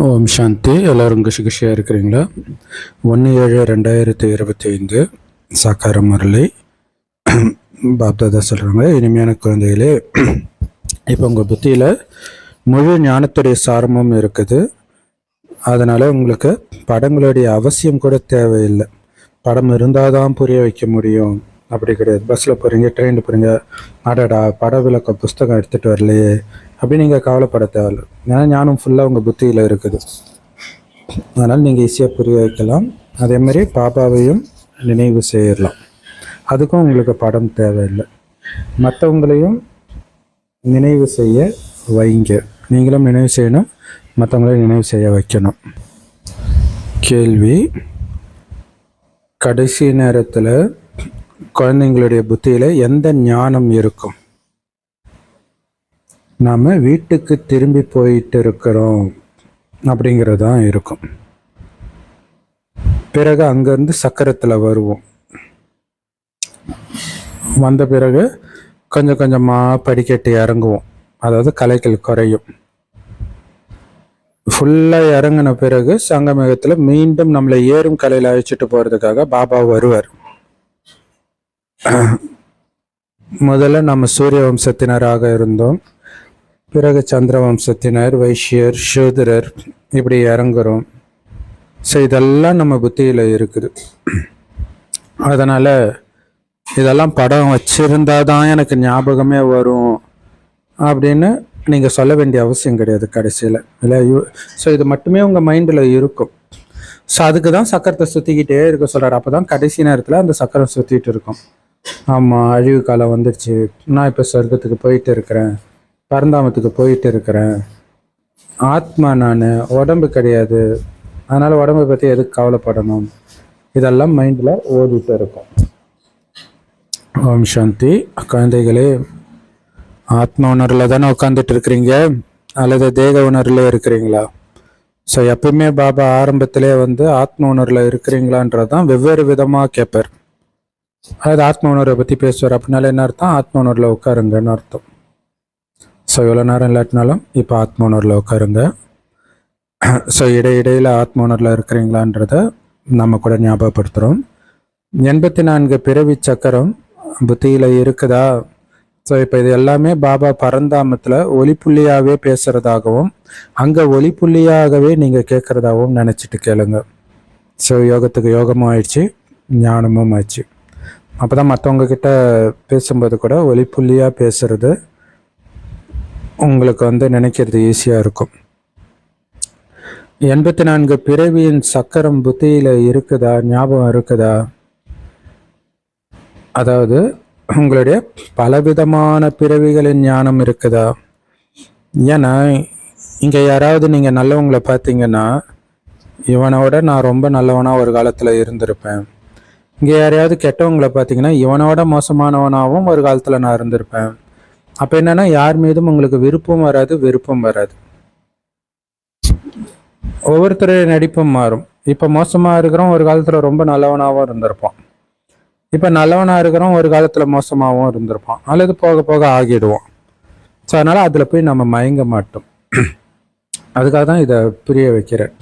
ஓம் சாந்தி. எல்லோரும் குஷியாக இருக்கிறீங்களா? 1/7/2025 சாக்கார முரளி பாப்தாதா சொல்கிறாங்க, இனிமையான குழந்தைகளே, இப்போ உங்கள் புத்தியில் முழு ஞானத்துடைய சாரமும் இருக்குது. அதனால் உங்களுக்கு படங்களுடைய அவசியம் கூட தேவையில்லை. படம் இருந்தால் தான் புரிய வைக்க முடியும் அப்படி கிடையாது. பஸ்ஸில் போகிறீங்க, ட்ரெயினில் போகிறீங்க, அடடா பட விளக்க புஸ்தகம் எடுத்துகிட்டு வரலையே அப்படி நீங்கள் கவலைப்பட தேவையில்லை. ஏன்னா ஞானம் ஃபுல்லாக உங்கள் புத்தியில் இருக்குது. அதனால் நீங்கள் ஈஸியாக புரிய வைக்கலாம். அதேமாதிரி பாபாவையும் நினைவு செய்யலாம். அதுக்கும் உங்களுக்கு படம் தேவையில்லை. மற்றவங்களையும் நினைவு செய்ய வைங்க. நீங்களும் நினைவு செய்யணும், மற்றவங்களையும் நினைவு செய்ய வைக்கணும். கேள்வி: கடைசி நேரத்தில் குழந்தைங்களுடைய புத்தியில் எந்த ஞானம் இருக்கும்? நாம் வீட்டுக்கு திரும்பி போயிட்டு இருக்கிறோம் அப்படிங்கிறது தான் இருக்கும். பிறகு அங்கேருந்து சக்கரத்தில் வருவோம். வந்த பிறகு கொஞ்சம் கொஞ்சமாக படிக்கட்டு இறங்குவோம். அதாவது கலைகள் குறையும். ஃபுல்லாக இறங்கின பிறகு சங்கமேகத்தில் மீண்டும் நம்மளை ஏறும் கலையில் அழைச்சிட்டு போகிறதுக்காக பாபா வருவார். முதல்ல நம்ம சூரிய வம்சத்தினராக இருந்தோம். பிறகு சந்திர வம்சத்தினர், வைஷ்யர், சூதரர் இப்படி இறங்குறோம். ஸோ இதெல்லாம் நம்ம புத்தியில் இருக்குது. அதனால் இதெல்லாம் படம் வச்சுருந்தா தான் எனக்கு ஞாபகமே வரும் அப்படின்னு நீங்கள் சொல்ல வேண்டிய அவசியம் கிடையாது கடைசியில், இல்லை? ஸோ இது மட்டுமே உங்கள் மைண்டில் இருக்கும். ஸோ அதுக்கு தான் சக்கரத்தை சுற்றிக்கிட்டே இருக்க சொல்கிறார். அப்போ தான் கடைசி நேரத்தில் அந்த சக்கரம் சுற்றிட்டு இருக்கும். ஆமாம், அழிவு காலம் வந்துடுச்சு, நான் இப்போ சொர்க்கத்துக்கு போயிட்டு இருக்கிறேன், பரந்தாமத்துக்கு போயிட்டு இருக்கிறேன், ஆத்மா நான், உடம்பு கிடையாது, அதனால் உடம்பை பற்றி எதுக்கு கவலைப்படணும், இதெல்லாம் மைண்டில் ஓடிட்டு இருக்கும். ஓம் சாந்தி. குழந்தைகளே, ஆத்ம உணர்வில் தானே உட்காந்துட்டு இருக்கிறீங்க அல்லது தேக உணர்வில் இருக்கிறீங்களா? ஸோ எப்பவுமே பாபா ஆரம்பத்திலே ஆத்ம உணர்வில் இருக்கிறீங்களான்றதான் வெவ்வேறு விதமாக கேட்பார். அதாவது ஆத்ம உணர்வை பற்றி பேசுவார். அப்படின்னால என்ன அர்த்தம்? ஆத்ம உணர்வில் உட்காருங்கன்னு அர்த்தம். ஸோ இவ்வளோ நேரம் இல்லாட்டினாலும் இப்போ ஆத்ம உணர்வில் உட்காருங்க. ஸோ இடையிடையில் ஆத்ம உணர்வில் இருக்கிறீங்களான்றத நம்ம கூட ஞாபகப்படுத்துகிறோம். 84 பிறவி சக்கரம் புத்தியில் இருக்குதா? ஸோ இப்போ இது எல்லாமே பாபா பரந்தாமத்தில் ஒளிப்புள்ளியாகவே பேசுகிறதாகவும் அங்கே ஒளிப்புள்ளியாகவே நீங்கள் கேட்குறதாகவும் நினச்சிட்டு கேளுங்க. ஸோ யோகத்துக்கு யோகமும் ஆயிடுச்சு, ஞானமும் ஆயிடுச்சு. அப்போ தான் மற்றவங்க கிட்ட பேசும்போது கூட ஒளிப்புள்ளியாக பேசுறது உங்களுக்கு நினைக்கிறது ஈஸியாக இருக்கும். 84 பிறவியின் சக்கரம் புத்தியில் இருக்குதா? ஞாபகம் இருக்குதா? அதாவது உங்களுடைய பலவிதமான பிறவிகளின் ஞானம் இருக்குதா? ஏன்னா இங்கே யாராவது நீங்கள் நல்லவங்களை பார்த்தீங்கன்னா, இவனோட நான் ரொம்ப நல்லவனாக ஒரு காலத்தில் இருந்திருப்பேன். இங்கே யாரையாவது கெட்டவங்களை பார்த்தீங்கன்னா, இவனோட மோசமானவனாகவும் ஒரு காலத்தில் நான் இருந்திருப்பேன். அப்போ என்னன்னா, யார் மீதும் உங்களுக்கு விருப்பம் வராது, வெறுப்பும் வராது. ஒவ்வொருத்தருடைய நடிப்பும் மாறும். இப்போ மோசமாக இருக்கிறோம், ஒரு காலத்தில் ரொம்ப நல்லவனாகவும் இருந்திருப்பான். இப்போ நல்லவனாக இருக்கிறோம், ஒரு காலத்தில் மோசமாகவும் இருந்திருப்பான், அல்லது போக போக ஆகிடுவோம். ஸோ அதனால் அதில் போய் நம்ம மயங்க மாட்டோம். அதுக்காக தான் இதை புரிய வைக்கிறேன்.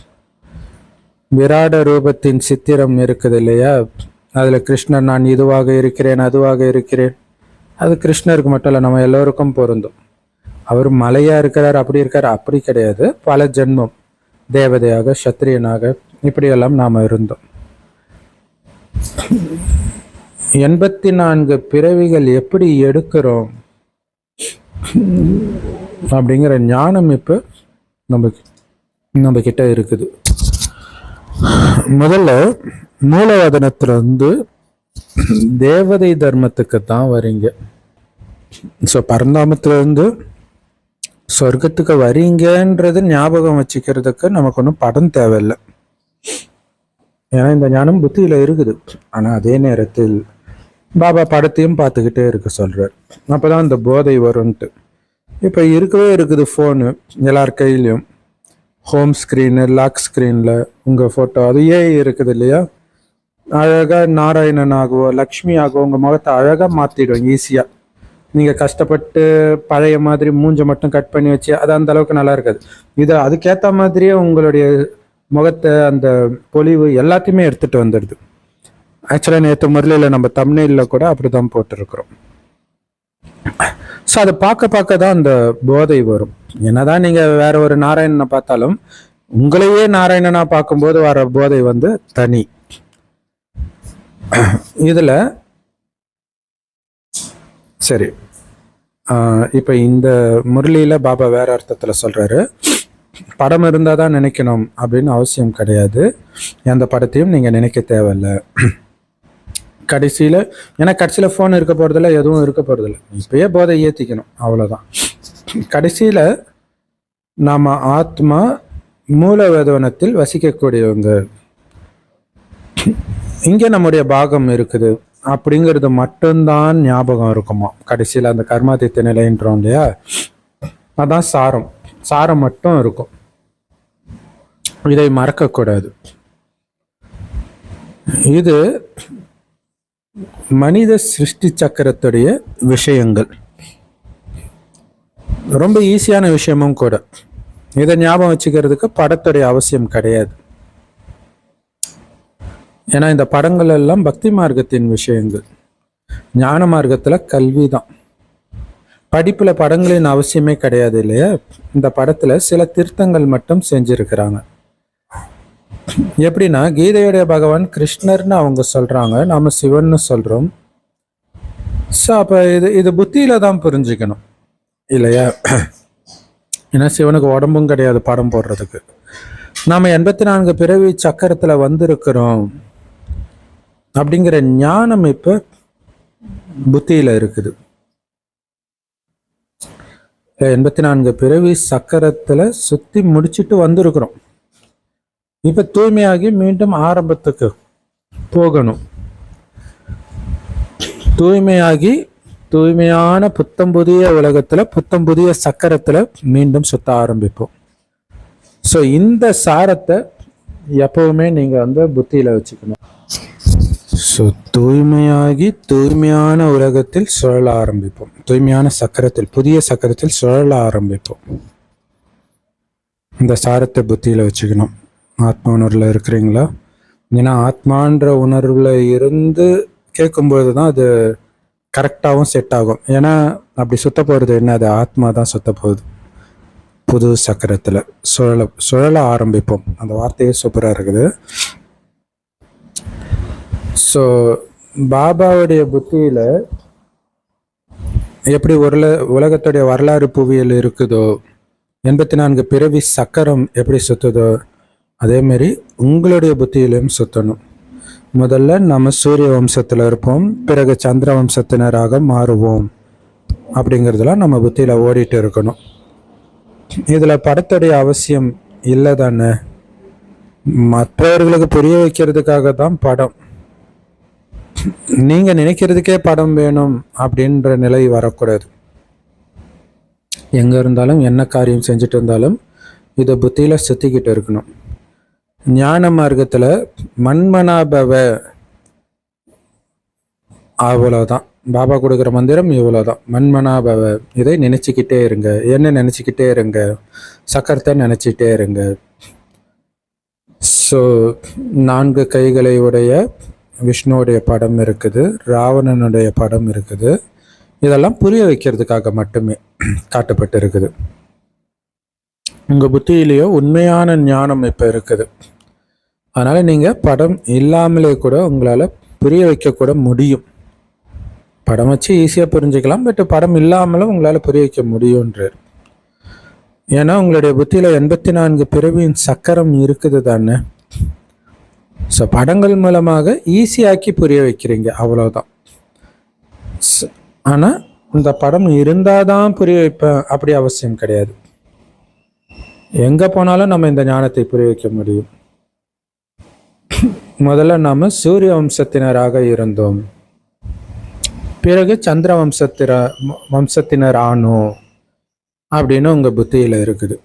விராட ரூபத்தின் சித்திரம் இருக்குது இல்லையா? அதில் கிருஷ்ணர் நான் இதுவாக இருக்கிறேன், அதுவாக இருக்கிறேன். அது கிருஷ்ணருக்கு மட்டும் இல்லை, நம்ம எல்லோருக்கும் பொருந்தும். அவர் மலையாக இருக்கிறார், அப்படி இருக்கார், அப்படி கிடையாது. பல ஜென்மம் தேவதையாக, சத்திரியனாக இப்படியெல்லாம் நாம் இருந்தோம். 84 பிறவிகள் எப்படி எடுக்கிறோம் அப்படிங்கிற ஞானம் இப்போ நம்ம கிட்ட இருக்குது. முதல்ல மூலவதனத்திலிருந்து தேவதை தர்மத்துக்கு தான் வரீங்க. ஸோ பரந்தாமத்திலிருந்து சொர்க்கத்துக்கு வரீங்கன்றது ஞாபகம் வச்சுக்கிறதுக்கு நமக்கு ஒன்றும் படம் தேவையில்லை. ஏன்னா இந்த ஞானம் புத்தியில் இருக்குது. ஆனால் அதே நேரத்தில் பாபா படத்தையும் பார்த்துக்கிட்டே இருக்க சொல்கிறார். அப்போ தான் இந்த போதை வரும்ன்ட்டு. இப்போ இருக்கவே இருக்குது ஃபோனு எல்லார் கையிலையும். ஹோம் ஸ்க்ரீனு, லாக் ஸ்க்ரீனில் உங்கள் ஃபோட்டோ அதையே இருக்குது இல்லையா? அழகாக நாராயணன் ஆகவோ லக்ஷ்மி ஆகவோ உங்கள் முகத்தை அழகாக மாற்றிடுவோம் ஈஸியாக. நீங்கள் கஷ்டப்பட்டு பழைய மாதிரி மூஞ்சை மட்டும் கட் பண்ணி வச்சு அது அந்த அளவுக்கு நல்லா இருக்காது. இது அதுக்கேற்ற மாதிரியே உங்களுடைய முகத்தை அந்த பொலிவு எல்லாத்தையுமே எடுத்துகிட்டு வந்துடுது. ஆக்சுவலாக நேற்று முறையில் நம்ம தமிழில் கூட அப்படி தான் போட்டிருக்கிறோம். ஸோ அதை பார்க்க பார்க்க தான் அந்த போதை வரும். என்னதான் நீங்கள் வேற ஒரு நாராயணனை பார்த்தாலும் உங்களையே நாராயணனா பார்க்கும்போது வர போதை வந்து தனி. இதில் சரி, இப்போ இந்த முரளியில் பாபா வேற அர்த்தத்தில் சொல்கிறாரு, படம் இருந்தால் தான் நினைக்கணும் அப்படின்னு அவசியம் கிடையாது. எந்த படத்தையும் நீங்கள் நினைக்க தேவையில்லை. கடைசியில் ஏன்னா கடைசியில் ஃபோன் இருக்க போகிறதில்ல, எதுவும் இருக்க போகிறதில்ல. இப்பயே போதை ஏற்றிக்கணும், அவ்வளோதான். கடைசியில் நாம் ஆத்மா மூலவேதவனத்தில் வசிக்கக்கூடியவங்க, இங்கே நம்முடைய பாகம் இருக்குது அப்படிங்கிறது மட்டும்தான் ஞாபகம் இருக்குமா. கடைசியில் அந்த கர்மாதித்த நிலைன்றோம் இல்லையா, அதான் சாரம். சாரம் மட்டும் இருக்கும், இதை மறக்கக்கூடாது. இது மனித சிருஷ்டி சக்கரத்துடைய விஷயங்கள், ரொம்ப ஈஸியான விஷயமும் கூட. இதை ஞாபகம் வச்சுக்கிறதுக்கு படத்துடைய அவசியம் கிடையாது. ஏன்னா இந்த படங்கள் எல்லாம் பக்தி மார்க்கத்தின் விஷயங்கள். ஞான மார்க்கத்தில் கல்வி தான். படிப்பில் படங்களின் அவசியமே கிடையாது இல்லையா. இந்த படத்தில் சில திருத்தங்கள் மட்டும் செஞ்சுருக்கிறாங்க. எப்படின்னா, கீதையுடைய பகவான் கிருஷ்ணர்னு அவங்க சொல்கிறாங்க, நாம் சிவன்னு சொல்கிறோம். ஸோ அப்போ இது புத்தியில் தான் புரிஞ்சுக்கணும் இல்லையா. ஏன்னா சிவனுக்கு உடம்பும் கிடையாது படம் போடுறதுக்கு. நாம் 84 பிறவி சக்கரத்தில் வந்திருக்கிறோம் அப்படிங்கிற ஞானம் இப்போ புத்தியில் இருக்குது. 84 பிறவி சக்கரத்தில் சுற்றி முடிச்சுட்டு வந்திருக்கிறோம். இப்போ தூய்மையாகி மீண்டும் ஆரம்பத்துக்கு போகணும். தூய்மையாகி தூய்மையான புத்தம் புதிய உலகத்தில் புத்தம் புதிய சக்கரத்தில் மீண்டும் சுத்த ஆரம்பிப்போம். ஸோ இந்த சாரத்தை எப்பவுமே நீங்கள் வந்து புத்தியில் வச்சுக்கணும். ஸோ தூய்மையாகி தூய்மையான உலகத்தில் சுழல ஆரம்பிப்போம். தூய்மையான சக்கரத்தில், புதிய சக்கரத்தில் சுழல ஆரம்பிப்போம். இந்த சாரத்தை புத்தியில் வச்சுக்கணும். ஆத்மா உணர்வில் இருக்கிறீங்களா? ஏன்னா ஆத்மான்ற உணர்வில் இருந்து கேட்கும்போது தான் அது கரெக்டாகவும் செட் ஆகும். ஏன்னா அப்படி சுத்த போகிறது என்ன, அது ஆத்மா தான் சுத்த போகுது. புது சக்கரத்தில் சுழல ஆரம்பிப்போம். அந்த வார்த்தையே சூப்பராக இருக்குது. ஸோ பாபாவுடைய புத்தியில் எப்படி உலகத்துடைய வரலாறு புவியியல் இருக்குதோ, 84 பிறவி சக்கரம் எப்படி சுற்றுதோ, அதேமாரி உங்களுடைய புத்தியிலையும் சுற்றணும். முதல்ல நம்ம சூரிய வம்சத்தில் இருப்போம், பிறகு சந்திர வம்சத்தினராக மாறுவோம் அப்படிங்கிறதுலாம் நம்ம புத்தியில் ஓடிட்டு இருக்கணும். இதில் படத்துடைய அவசியம் இல்லை தானே. மற்றவர்களுக்கு புரிய வைக்கிறதுக்காக தான் படம். நீங்கள் நினைக்கிறதுக்கே படம் வேணும் அப்படின்ற நிலை வரக்கூடாது. எங்கே இருந்தாலும் என்ன காரியம் செஞ்சுட்டு இருந்தாலும் இதை புத்தியில் சுற்றிக்கிட்டு இருக்கணும். ஞான மார்க்கத்தில் மன்மனாபவ, அவ்வளோதான். பாபா கொடுக்குற மந்திரம் இவ்வளோதான், மன்மனாபவ. இதை நினச்சிக்கிட்டே இருங்க, என்ன நினச்சிக்கிட்டே இருங்க, சக்கரத்தை நினச்சிக்கிட்டே இருங்க. ஸோ 4 கைகளை உடைய விஷ்ணுவுடைய படம் இருக்குது, ராவணனுடைய படம் இருக்குது. இதெல்லாம் புரிய வைக்கிறதுக்காக மட்டுமே காட்டப்பட்டு இருக்குது. உங்கள் புத்தியிலேயோ உண்மையான ஞானம் இப்போ இருக்குது. அதனால் நீங்கள் படம் இல்லாமலே கூட உங்களால் புரிய வைக்கக்கூட முடியும். படம் வச்சு ஈஸியாக புரிஞ்சுக்கலாம், பட் படம் இல்லாமலும் உங்களால் புரிய வைக்க முடியுன்றார். ஏன்னா உங்களுடைய புத்தியில் 84 பிறவியின் சக்கரம் இருக்குது தானே. ஸோ படங்கள் மூலமாக ஈஸியாக்கி புரிய வைக்கிறீங்க, அவ்வளோதான். ஆனால் இந்த படம் இருந்தால் தான் புரிய வைப்பேன் அப்படி அவசியம் கிடையாது. எங்கே போனாலும் நம்ம இந்த ஞானத்தை புரிய வைக்க முடியும். முதல்ல நாம் சூரிய வம்சத்தினராக இருந்தோம், பிறகு சந்திர வம்சத்தினர் ஆனோம் அப்படின்னு உங்கள் புத்தியில் இருக்குது.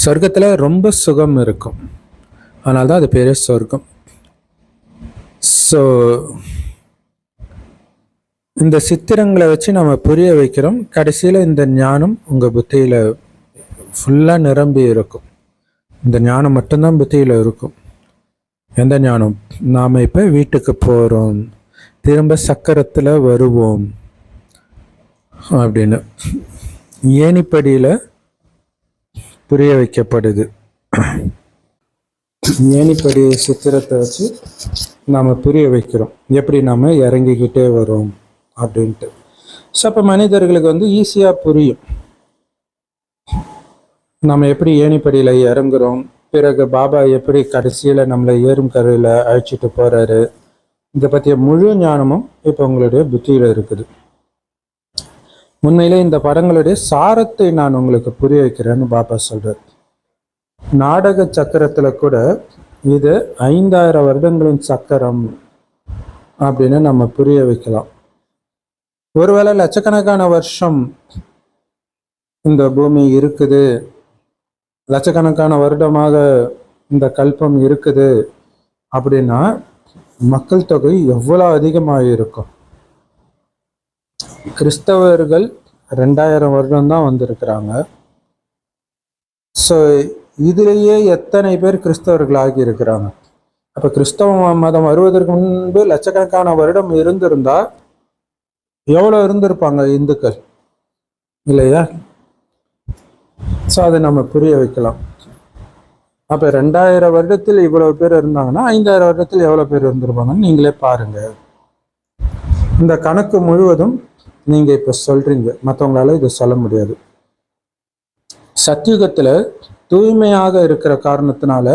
சொர்க்கத்தில் ரொம்ப சுகம் இருக்கும், அதனால தான் அது பேர் சொர்க்கம். ஸோ இந்த சித்திரங்களை வச்சு நம்ம புரிய வைக்கிறோம். கடைசியில் இந்த ஞானம் உங்கள் புத்தியில் ஃபுல்லாக நிரம்பி இருக்கும். இந்த ஞானம் மட்டும்தான் புத்தியில் இருக்கும். எந்த ஞானம்? நாம் இப்போ வீட்டுக்கு போகிறோம், திரும்ப சக்கரத்தில் வருவோம் அப்படின்னு ஏணிப்படியில் புரிய வைக்கப்படுது. ஏணிப்படி சித்திரத்தை வச்சு நாம் புரிய வைக்கிறோம் எப்படி நாம் இறங்கிக்கிட்டே வரோம் அப்படின்ட்டு. ஸோ அப்போ மனிதர்களுக்கு ஈஸியாக புரியும் நம்ம எப்படி ஏணிப்படியில் இறங்குறோம், பிறகு பாபா எப்படி கடைசியில் நம்மளை ஏறும் கரையில் அழைச்சிட்டு போகிறாரு. இதை பற்றிய முழு ஞானமும் இப்போ உங்களுடைய புத்தியில் இருக்குது. உண்மையிலே இந்த படங்களுடைய சாரத்தை நான் உங்களுக்கு புரிய வைக்கிறேன்னு பாபா சொல்கிறார். நாடக சக்கரத்தில் கூட இது 5000 வருடங்களின் சக்கரம் அப்படின்னு நம்ம புரிய வைக்கலாம். ஒருவேளை லட்சக்கணக்கான வருஷம் இந்த பூமி இருக்குது, லட்சக்கணக்கான வருடமாக இந்த கல்பம் இருக்குது அப்படின்னா மக்கள் தொகை எவ்வளோ அதிகமாக இருக்கும். கிறிஸ்தவர்கள் 2000 வருடம் தான் வந்திருக்கிறாங்க. ஸோ இதுலேயே எத்தனை பேர் கிறிஸ்தவர்கள் ஆகியிருக்கிறாங்க. அப்போ கிறிஸ்தவ மதம் வருவதற்கு முன்பு லட்சக்கணக்கான வருடம் இருந்திருந்தா எவ்வளோ இருந்திருப்பாங்க இந்துக்கள் இல்லையா? ஸோ அதை நம்ம புரிய வைக்கலாம். அப்போ 2000 வருடத்தில் இவ்வளவு பேர் இருந்தாங்கன்னா 5000 வருடத்தில் எவ்வளோ பேர் இருந்திருப்பாங்கன்னு நீங்களே பாருங்க. இந்த கணக்கு முழுவதும் நீங்கள் இப்போ சொல்றீங்க, மற்றவங்களால இதை சொல்ல முடியாது. சத்தியுகத்தில் தூய்மையாக இருக்கிற காரணத்தினால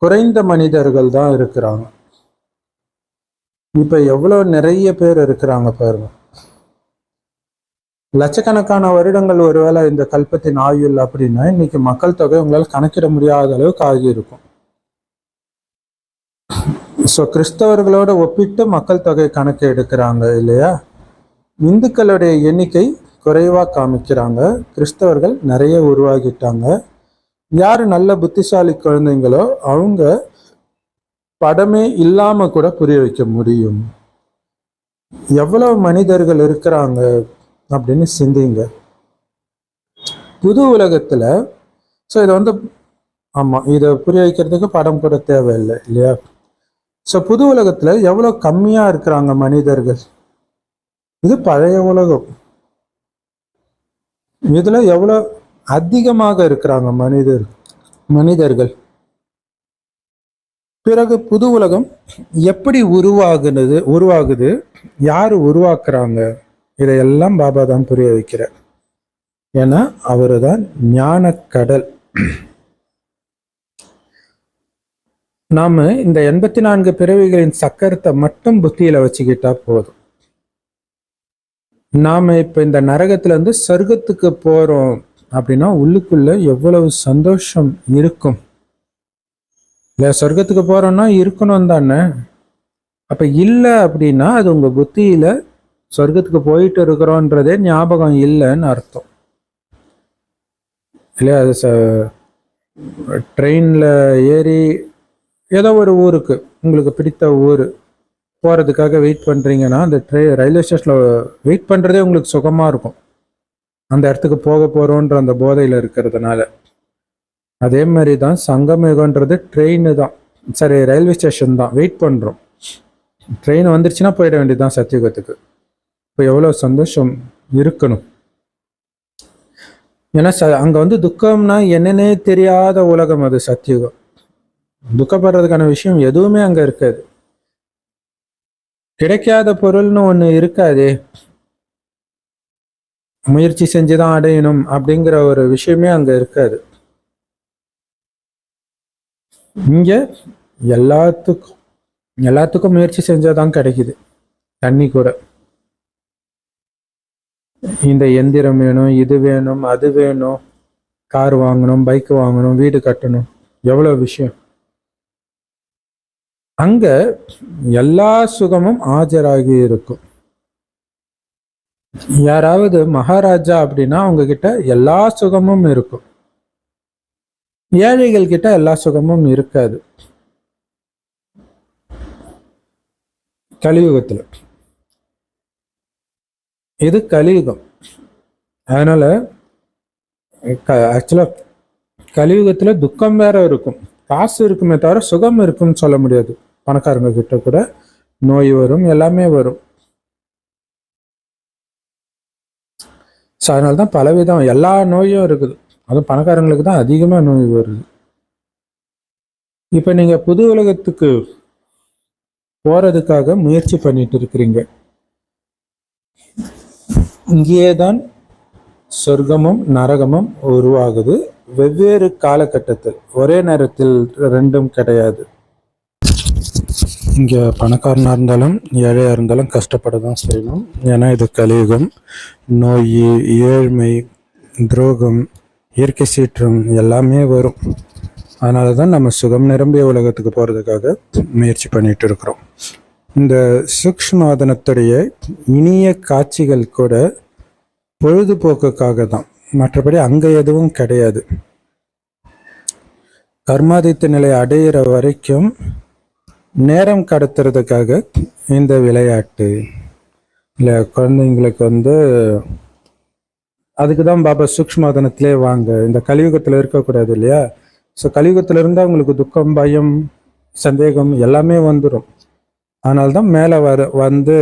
குறைந்த மனிதர்கள் தான் இருக்கிறாங்க. இப்போ எவ்வளோ நிறைய பேர் இருக்கிறாங்க பாருங்க. லட்சக்கணக்கான வருடங்கள் ஒருவேளை இந்த கல்பத்தின் ஆயுள் அப்படின்னா இன்னைக்கு மக்கள் தொகை உங்களால் கணக்கிட முடியாத அளவுக்கு ஆகியிருக்கும். ஸோ கிறிஸ்தவர்களோட ஒப்பிட்டு மக்கள் தொகை கணக்கு எடுக்கிறாங்க இல்லையா? இந்துக்களுடைய எண்ணிக்கை குறைவாக காமிக்கிறாங்க, கிறிஸ்தவர்கள் நிறைய உருவாகிட்டாங்க. யார் நல்ல புத்திசாலி குழந்தைங்களோ அவங்க படமே இல்லாம கூட புரிய வைக்க முடியும். எவ்வளவு மனிதர்கள் இருக்கிறாங்க அப்படின்னு சிந்திங்க. புது உலகத்துல ஸோ இதை ஆமா, இதை புரிய வைக்கிறதுக்கு படம் கூட தேவையில்லை இல்லையா? ஸோ புது உலகத்துல எவ்வளோ கம்மியா இருக்கிறாங்க மனிதர்கள். இது பழைய உலகம். இதுல எவ்வளோ அதிகமாக இருக்கிறாங்க மனிதர்கள். பிறகு புது உலகம் எப்படி உருவாகுது, யாரு உருவாக்குறாங்க, இதையெல்லாம் பாபா தான் புரிய வைக்கிறார். ஏன்னா அவரு தான் ஞான கடல். நாம இந்த 84 பிறவிகளின் சக்கரத்தை மட்டும் புத்தியில வச்சுக்கிட்டா போதும். நாம இப்ப இந்த நரகத்துல இருந்து சொர்க்கத்துக்கு போறோம் அப்படின்னா உள்ளுக்குள்ள எவ்வளவு சந்தோஷம் இருக்கும் இல்ல? சொர்க்கத்துக்கு போறோம்னா இருக்கணும் தானே. அப்ப இல்லை அப்படின்னா அது உங்க புத்தியில சொர்க்கத்துக்கு போயிட்டு இருக்கிறோன்றதே ஞாபகம் இல்லைன்னு அர்த்தம் இல்லையா? அது ட்ரெயின்ல ஏறி ஏதோ ஒரு ஊருக்கு, உங்களுக்கு பிடித்த ஊர் போகிறதுக்காக வெயிட் பண்ணுறீங்கன்னா அந்த ரயில்வே ஸ்டேஷனில் வெயிட் பண்ணுறதே உங்களுக்கு சுகமாக இருக்கும், அந்த இடத்துக்கு போக போகிறோன்ற அந்த போதையில் இருக்கிறதுனால. அதே மாதிரி தான் சங்கமயுகன்றது ட்ரெயின் தான், சரி ரயில்வே ஸ்டேஷன் தான், வெயிட் பண்ணுறோம். ட்ரெயின் வந்துருச்சுன்னா போயிட வேண்டியதுதான் சத்தியுகத்துக்கு. இப்போ எவ்வளோ சந்தோஷம் இருக்கணும். ஏன்னா அங்கே துக்கம்னா என்னன்னே தெரியாத உலகம் அது சத்தியுகம். துக்கப்படுறதுக்கான விஷயம் எதுவுமே அங்கே இருக்காது. கிடைக்காத பொருள்னு ஒன்று இருக்காதே, முயற்சி செஞ்சுதான் அடையணும் அப்படிங்கிற ஒரு விஷயமே அங்கே இருக்காது. இங்க எல்லாத்துக்கும் முயற்சி செஞ்சாதான் கிடைக்குது. தண்ணி கூட, இந்த எந்திரம் வேணும், இது வேணும், அது வேணும், கார் வாங்கணும், பைக் வாங்கணும், வீடு கட்டணும், எவ்வளவு விஷயம். அங்க எல்லா சுகமும் ஆஜராகி இருக்கும். யாராவது மகாராஜா அப்படின்னா அவங்க கிட்ட எல்லா சுகமும் இருக்கும். ஏழைகள் கிட்ட எல்லா சுகமும் இருக்காது கலியுகத்துல. இது கலியுகம். அதனால ஆக்சுவலா கலியுகத்துல துக்கம் வேற இருக்கும், காசு இருக்குமே தவிர சுகம் இருக்கும்னு சொல்ல முடியாது. பணக்காரங்க கிட்ட கூட நோய் வரும், எல்லாமே வரும். ஸோ அதனால்தான் பலவிதம் எல்லா நோயும் இருக்குது. அதுவும் பணக்காரங்களுக்கு தான் அதிகமாக நோய் வருது. இப்போ நீங்கள் புது உலகத்துக்கு போகிறதுக்காக முயற்சி பண்ணிட்டு இருக்கிறீங்க. இங்கேயே தான் சொர்க்கமும் நரகமும் உருவாகுது. வெவ்வேறு காலகட்டத்தில், ஒரே நேரத்தில் ரெண்டும் கிடையாது. இங்கே பணக்காரனாக இருந்தாலும் ஏழையாக இருந்தாலும் கஷ்டப்பட தான் செய்யணும். ஏன்னா இது கலியுகம். நோய், ஏழ்மை, துரோகம், இயற்கை சீற்றம் எல்லாமே வரும். அதனால தான் நம்ம சுகம் நிரம்பிய உலகத்துக்கு போகிறதுக்காக முயற்சி பண்ணிட்டு இருக்கிறோம். இந்த சூக்ஷ்மவாதனத்துடைய இனிய காட்சிகள் கூட பொழுதுபோக்குக்காக தான், மற்றபடி அங்கே எதுவும் கிடையாது. கர்மாதித்த நிலை அடையிற வரைக்கும் நேரம் கடத்துறதுக்காக இந்த விளையாட்டு இல்லை குழந்தைங்களுக்கு அதுக்கு தான் பாபா சூக்ஷ்மவாதனத்திலே வாங்க, இந்த கலியுகத்தில் இருக்கக்கூடாது இல்லையா. ஸோ கலியுகத்தில் இருந்தால் அவங்களுக்கு துக்கம், பயம், சந்தேகம் எல்லாமே வந்துடும். அதனால்தான் மேலே வந்து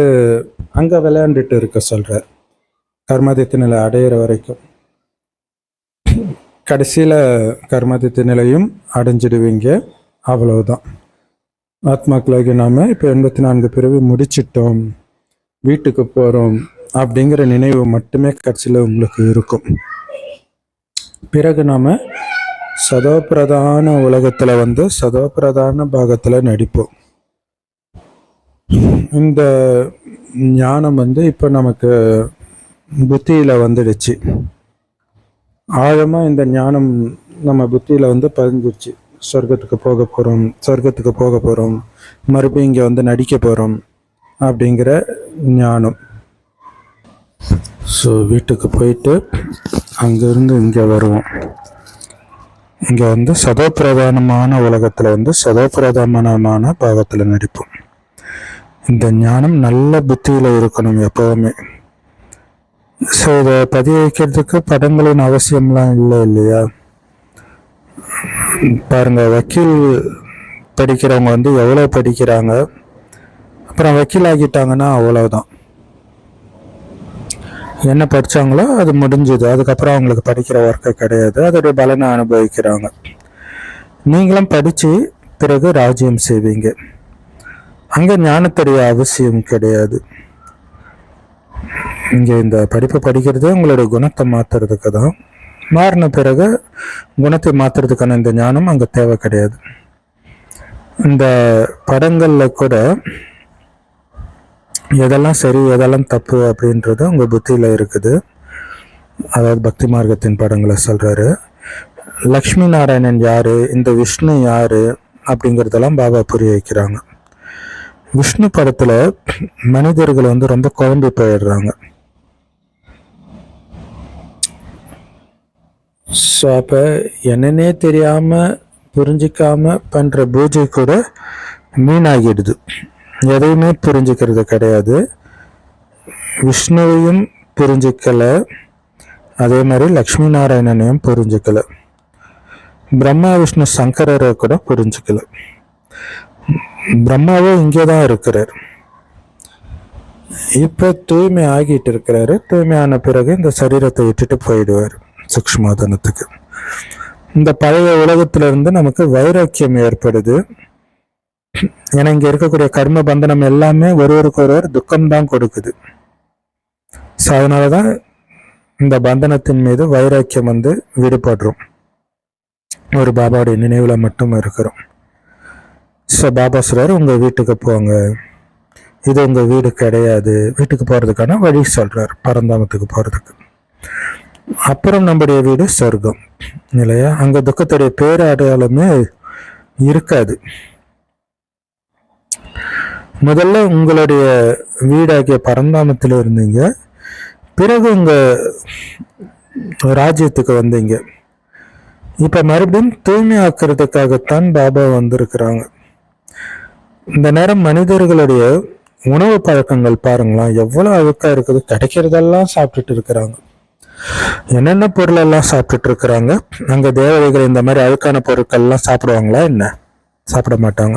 அங்கே விளையாண்டுட்டு இருக்க சொல்கிறார், கர்மாதித்த நிலை அடையிற வரைக்கும். கடைசியில் கர்மாதித்த நிலையும் அடைஞ்சிடுவீங்க, அவ்வளவுதான். ஆத்மாக்களாகி நாம் இப்போ 84 பிறவி முடிச்சிட்டோம், வீட்டுக்கு போகிறோம் அப்படிங்கிற நினைவு மட்டுமே கடைசியில் உங்களுக்கு இருக்கும். பிறகு நாம் சதோபிரதான உலகத்தில் சதோபிரதான பாகத்தில் நடிப்போம். இந்த ஞானம் இப்போ நமக்கு புத்தியில் வந்துடுச்சு. ஆழமாக இந்த ஞானம் நம்ம புத்தியில் பதிஞ்சிருச்சு. சொர்க்கத்துக்கு போக போகிறோம், மறுபடியும் இங்கே நடிக்க போகிறோம் அப்படிங்கிற ஞானம். ஸோ வீட்டுக்கு போயிட்டு அங்கேருந்து இங்கே வருவோம். இங்கே சதோபிரதானமான உலகத்தில் சதோபிரதானமான பாகத்தில் நடிப்போம். இந்த ஞானம் நல்ல புத்தியில் இருக்கணும் எப்போவுமே. ஸோ இதை பதிய வைக்கிறதுக்கு படங்களின் அவசியம்லாம் இல்லை இல்லையா. பாருங்க, வக்கீல் படிக்கிறவங்க எவ்வளோ படிக்கிறாங்க, அப்புறம் வக்கீல் ஆகிட்டாங்கன்னா அவ்வளோதான். என்ன படித்தாங்களோ அது முடிஞ்சது, அதுக்கப்புறம் அவங்களுக்கு படிக்கிற ஒர்க்கு கிடையாது, அதோடைய பலனை அனுபவிக்கிறாங்க. நீங்களும் படித்து பிறகு ராஜ்யம் செய்வீங்க. அங்கே ஞானத்துடைய அவசியம் கிடையாது. இங்கே இந்த படிப்பை படிக்கிறது உங்களுடைய குணத்தை மாற்றுறதுக்கு தான். மாறின பிறகு குணத்தை மாற்றுறதுக்கான இந்த ஞானம் அங்கே தேவை கிடையாது. இந்த படங்களில் கூட எதெல்லாம் சரி எதெல்லாம் தப்பு அப்படின்றது உங்கள் புத்தியில் இருக்குது. அதாவது பக்தி மார்க்கத்தின் படங்களை சொல்கிறாரு. லக்ஷ்மி நாராயணன் யார், இந்த விஷ்ணு யார் அப்படிங்கிறதெல்லாம் பாபா புரிய வைக்கிறாங்க. விஷ்ணு படத்தில் மனிதர்கள் ரொம்ப குழம்பி போயிடுறாங்க. ஸோ அப்போ என்னன்னே தெரியாமல் புரிஞ்சிக்காமல் பண்ணுற பூஜை கூட மீனாகிடுது. எதையுமே புரிஞ்சுக்கிறது கிடையாது. விஷ்ணுவையும் புரிஞ்சிக்கலை, அதே மாதிரி லக்ஷ்மி நாராயணனையும் புரிஞ்சுக்கலை, பிரம்மா விஷ்ணு சங்கரரை கூட புரிஞ்சுக்கல. பிரம்மாவும் இங்கே தான் இருக்கிறார். இப்போ தூய்மை ஆகிட்டு இருக்கிறாரு. தூய்மையான பிறகு இந்த சரீரத்தை விட்டுட்டு போயிடுவார் சூக்ஷ்மதனத்துக்கு. இந்த பழைய உலகத்திலிருந்து நமக்கு வைராக்கியம் ஏற்படுது. ஏன்னா இங்க இருக்கக்கூடிய கர்ம பந்தனம் எல்லாமே ஒருவருக்கு ஒருவர் துக்கம்தான் கொடுக்குது. ஸோ அதனாலதான் இந்த பந்தனத்தின் மீது வைராக்கியம் விடுபடுறோம். ஒரு பாபாவுடைய நினைவுல மட்டும் இருக்கிறோம். ஸோ பாபா சொல்றாரு, உங்க வீட்டுக்கு போங்க, இது உங்க வீடு கிடையாது. வீட்டுக்கு போறதுக்கான வழி சொல்றாரு, பரந்தாமத்துக்கு போறதுக்கு. அப்புறம் நம்முடைய வீடு சொர்க்கம் இல்லையா. அங்க துக்கத்துடைய பேரடையாளமே இருக்காது. முதல்ல உங்களுடைய வீடாகிய பரந்தாமத்தில் இருந்தீங்க, பிறகு உங்க ராஜ்யத்துக்கு வந்தீங்க. இப்ப மறுபடியும் தூய்மை ஆக்கிறதுக்காகத்தான் பாபா வந்திருக்கிறாங்க. இந்த நேரம் மனிதர்களுடைய உணவு பழக்கங்கள் பாருங்களேன், எவ்வளவு அழுக்கா இருக்குது. கிடைக்கிறதெல்லாம் சாப்பிட்டுட்டு இருக்கிறாங்க. என்னென்ன பொருள் எல்லாம் சாப்பிட்டுட்டு இருக்கிறாங்க. அங்க தேவதைகள் இந்த மாதிரி அழுக்கான பொருட்கள் எல்லாம் சாப்பிடுவாங்களா என்ன? சாப்பிட மாட்டாங்க.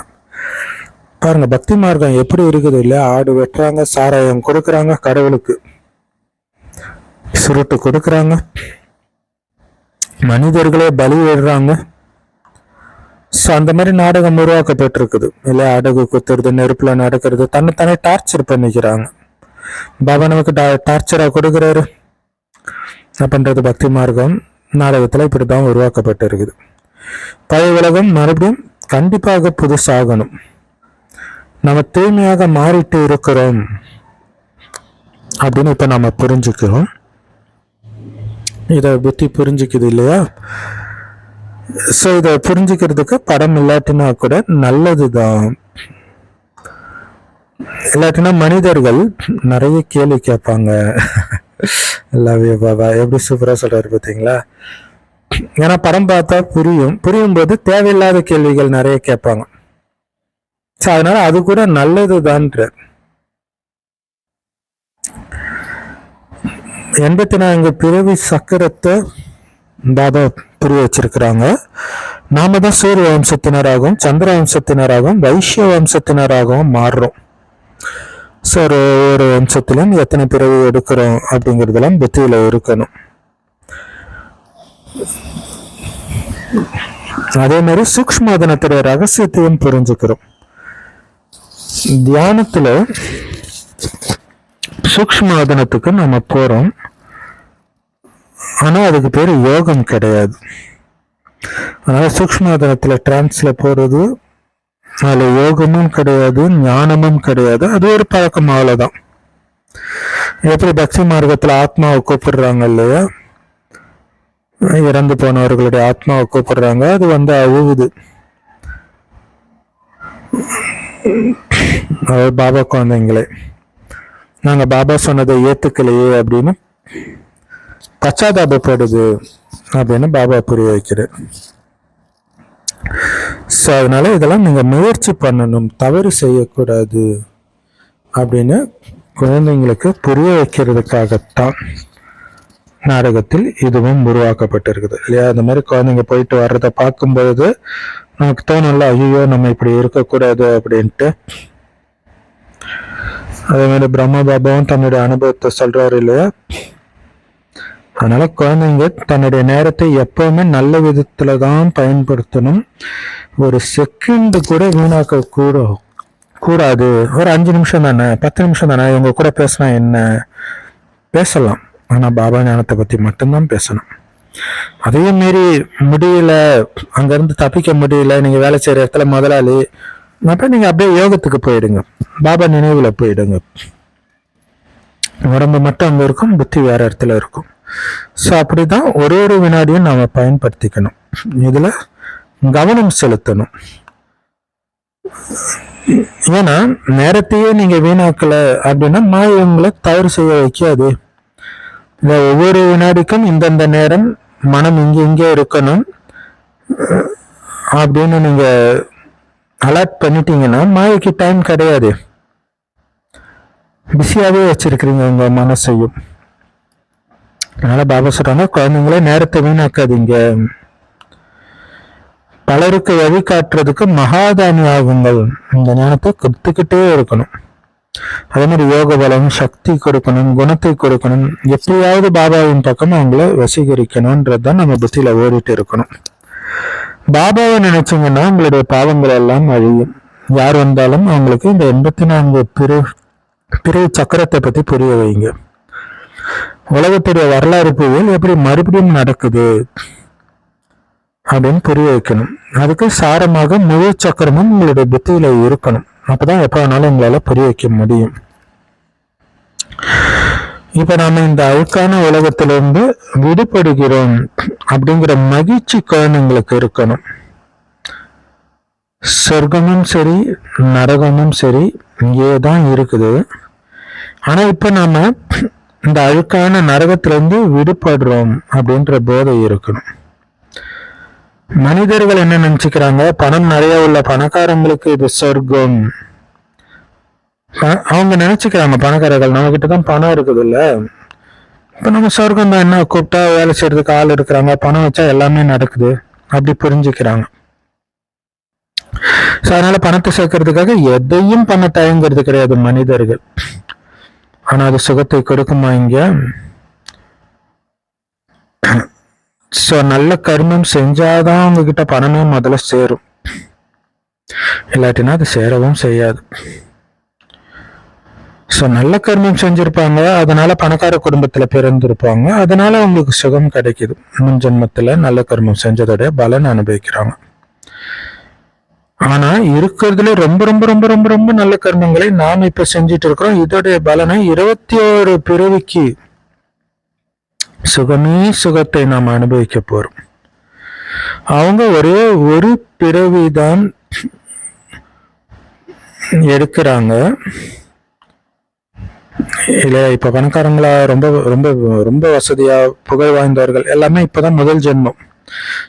பாருங்க பக்தி மார்க்கம் எப்படி இருக்குது இல்லையா? ஆடு வெட்டுறாங்க, சாராயம் கொடுக்குறாங்க, கடவுளுக்கு சுருட்டு கொடுக்குறாங்க, மனிதர்களே பலி விடுறாங்க. ஸோ அந்த மாதிரி நாடகம் உருவாக்கப்பட்டு இருக்குது இல்லையா? அடகு குத்துறது, நெருப்புல நடக்கிறது, தன்னைத்தானே டார்ச்சர் பண்ணிக்கிறாங்க. பாபா நமக்கு டார்ச்சரா கொடுக்குறாரு. என்ன பண்றது? பக்தி மார்க்கம் நாடகத்துல இப்படிதான் உருவாக்கப்பட்டு இருக்குது. பழைய உலகம் மறுபடியும் கண்டிப்பாக புதுசாகணும். நம்ம தூய்மையாக மாறிட்டு இருக்கிறோம் அப்படின்னு இப்ப நம்ம புரிஞ்சுக்கிறோம். இத புத்தி புரிஞ்சுக்குது இல்லையா? சோ இத புரிஞ்சுக்கிறதுக்கு படம் இல்லாட்டினா கூட நல்லதுதான். இல்லாட்டினா மனிதர்கள் நிறைய கேள்வி கேட்பாங்க. லவ்யூ பாபா எப்படி சூப்பரா சொல்றாரு பார்த்தீங்களா? ஏன்னா படம் பார்த்தா புரியும் போது தேவையில்லாத கேள்விகள் நிறைய கேட்பாங்க. சோ அதனால அது கூட நல்லதுதான்ற 84 பிறவி சக்கரத்தை பாபா புரிய வச்சிருக்கிறாங்க. நாம தான் சூரிய வம்சத்தினராகவும் சந்திர வம்சத்தினராகவும் வைஷ்ய வம்சத்தினராகவும் மாறுறோம். ஸோ ஒரு வம்சத்திலும் எத்தனை பிறவி எடுக்கிறோம் அப்படிங்கிறதெல்லாம் புத்தியில இருக்கணும். அதே மாதிரி சூக்ஷ்மதனத்துடைய ரகசியத்தையும் புரிஞ்சுக்கிறோம். தியானத்துல சூக்ஷ்மதனத்துக்கு நம்ம போறோம். ஆனா அதுக்கு பேரு யோகம் கிடையாது. அதனால சூக்ஷ்மதனத்துல டிரான்ஸ்ல போறது அதுல யோகமும் கிடையாது, ஞானமும் கிடையாது. அது ஒரு பழக்கம், அவ்வளவுதான். எப்படி பக்தி மார்க்கத்துல ஆத்மாவை கூப்பிடுறாங்க இல்லையா? இறந்து போனவர்களுடைய ஆத்மாவை கூப்பிடுறாங்க, அது அழுகுது. பாபா குழந்தைங்களே, நாங்க பாபா சொன்னதை ஏத்துக்கலையே அப்படின்னு பச்சாதாபப்படுது அப்படின்னு பாபா புரிய வைக்கிறார். ஸோ அதனால இதெல்லாம் நீங்க முயற்சி பண்ணணும், தவறு செய்யக்கூடாது அப்படின்னு குழந்தைங்களுக்கு புரிய வைக்கிறதுக்காகத்தான் நாடகத்தில் இதுவும் உருவாக்கப்பட்டிருக்குது இல்லையா? அந்த மாதிரி குழந்தைங்க போயிட்டு வர்றதை பார்க்கும்பொழுது நமக்கு தோணும்ல, ஐயோ நம்ம இப்படி இருக்கக்கூடாது அப்படின்ட்டு. அதே மாதிரி பிரம்மா பாபாவும் தன்னுடைய அனுபவத்தை சொல்றாரு இல்லையா? அதனால குழந்தைங்க தன்னுடைய நேரத்தை எப்பவுமே நல்ல விதத்துல தான் பயன்படுத்தணும். ஒரு செகண்ட் கூட வீணாக்க கூடாது. ஒரு 5 நிமிஷம் தானே, 10 நிமிஷம் தானே, இவங்க கூட பேசினா என்ன? பேசலாம், ஆனா பாபா ஞானத்தை பத்தி மட்டும்தான் பேசணும். அதே மாரி முடியல, அங்க இருந்து தப்பிக்க முடியல, நீங்க வேலை செய்யற இடத்துல முதலாளி, அப்ப நீங்க அப்படியே யோகத்துக்கு போயிடுங்க, பாபா நினைவுல போயிடுங்க. உடம்பு மட்டும் அங்க இருக்கும், புத்தி வேற இடத்துல இருக்கும். ஸோ அப்படிதான் ஒரு வினாடியும் நாம பயன்படுத்திக்கணும். இதுல கவனம் செலுத்தணும். ஏன்னா நேரத்தையே நீங்க வீணாக்கல அப்படின்னா மாயை உங்களை தவறு செய்ய வைக்காது. ஒவ்வொரு வினாடிக்கும் இந்தந்த நேரம் மனம் இங்கே இருக்கணும் அப்படின்னு நீங்க அலர்ட் பண்ணிட்டீங்கன்னா மாயைக்கு டைம் கிடையாது. பிஸியாவே வச்சிருக்கிறீங்க உங்க மனசையும். அதனால பாபா சொல்றாங்க, குழந்தைங்களே நேரத்தை வீணாக்காதீங்க. பலருக்கு வழிகாட்டுறதுக்கு மகாதானி ஆகுங்கள். இந்த ஞானத்தை கத்துக்கிட்டே இருக்கணும். அதே மாதிரி யோக பலம், சக்தி கொடுக்கணும், குணத்தை கொடுக்கணும். எப்படியாவது பாபாவின் பக்கம் அவங்கள வசீகரிக்கணும்ன்றதுதான் நம்ம புத்தியில ஓடிட்டு இருக்கணும். பாபாவை நினைச்சீங்கன்னா உங்களுடைய பாவங்கள் எல்லாம் அழியும். யார் வந்தாலும் அவங்களுக்கு இந்த 84 பிறவி சக்கரத்தை பத்தி புரிய வைங்க. உலகத்துடைய வரலாறு புயல் எப்படி மறுபடியும் நடக்குது அப்படின்னு புரிய வைக்கணும். அதுக்கு சாரமாக முழு சக்கரமும் உங்களுடைய புத்தியில இருக்கணும். அப்பதான் எப்ப வேணாலும் உங்களால புரிய வைக்க முடியும். இப்ப நாம இந்த அழுக்கான உலகத்திலிருந்து விடுபடுகிறோம் அப்படிங்கிற மகிழ்ச்சி குழந்தைங்களுக்கு இருக்கணும். சொர்க்கமும் சரி நரகமும் சரி இங்கேதான் இருக்குது. ஆனா இப்ப நாம இந்த அழுக்கான நரகத்திலிருந்து விடுபடுறோம் அப்படின்ற போதை இருக்கணும். மனிதர்கள் என்ன நினைச்சுக்கிறாங்க, பணம் நிறைய உள்ள பணக்காரங்களுக்கு இது சொர்க்கம், அவங்க நினைச்சுக்கிறாங்க பணக்காரர்கள் நம்ம கிட்டதான் பணம் இருக்குது இல்ல, இப்ப நம்ம சொர்க்கம் தான், என்ன கூப்பிட்டா வேலை செய்யறதுக்கு ஆள் இருக்கிறாங்க, பணம் வச்சா எல்லாமே நடக்குது அப்படி புரிஞ்சுக்கிறாங்க. அதனால பணத்தை சேர்க்கறதுக்காக எதையும் பண்ண தயங்குறது கிடையாது மனிதர்கள். ஆனா அது சுகத்தை கொடுக்குமா இங்க? சோ நல்ல கர்மம் செஞ்சாதான் உங்ககிட்ட பணமே முதல்ல சேரும், இல்லாட்டினா அது சேரவும் செய்யாது. சோ நல்ல கர்மம் செஞ்சிருப்பாங்க, அதனால பணக்கார குடும்பத்துல பிறந்திருப்பாங்க, அதனால அவங்களுக்கு சுகம் கிடைக்குது. முன் ஜென்மத்துல நல்ல கர்மம் செஞ்சதோட பலன் அனுபவிக்கிறாங்க. ஆனா இருக்கிறதுல ரொம்ப ரொம்ப ரொம்ப ரொம்ப ரொம்ப நல்ல கர்மங்களை நாம இப்ப செஞ்சுட்டு இருக்கிறோம். இதோடைய பலனை 21 பிறவிக்கு சுகமே சுகத்தை நாம் அனுபவிக்க போறோம். அவங்க ஒரே ஒரு பிறவிதான் எடுக்கிறாங்க இல்லையா? இப்ப பணக்காரங்களா ரொம்ப ரொம்ப ரொம்ப வசதியா புகழ் வாய்ந்தவர்கள் எல்லாமே இப்பதான் முதல் ஜென்மம்.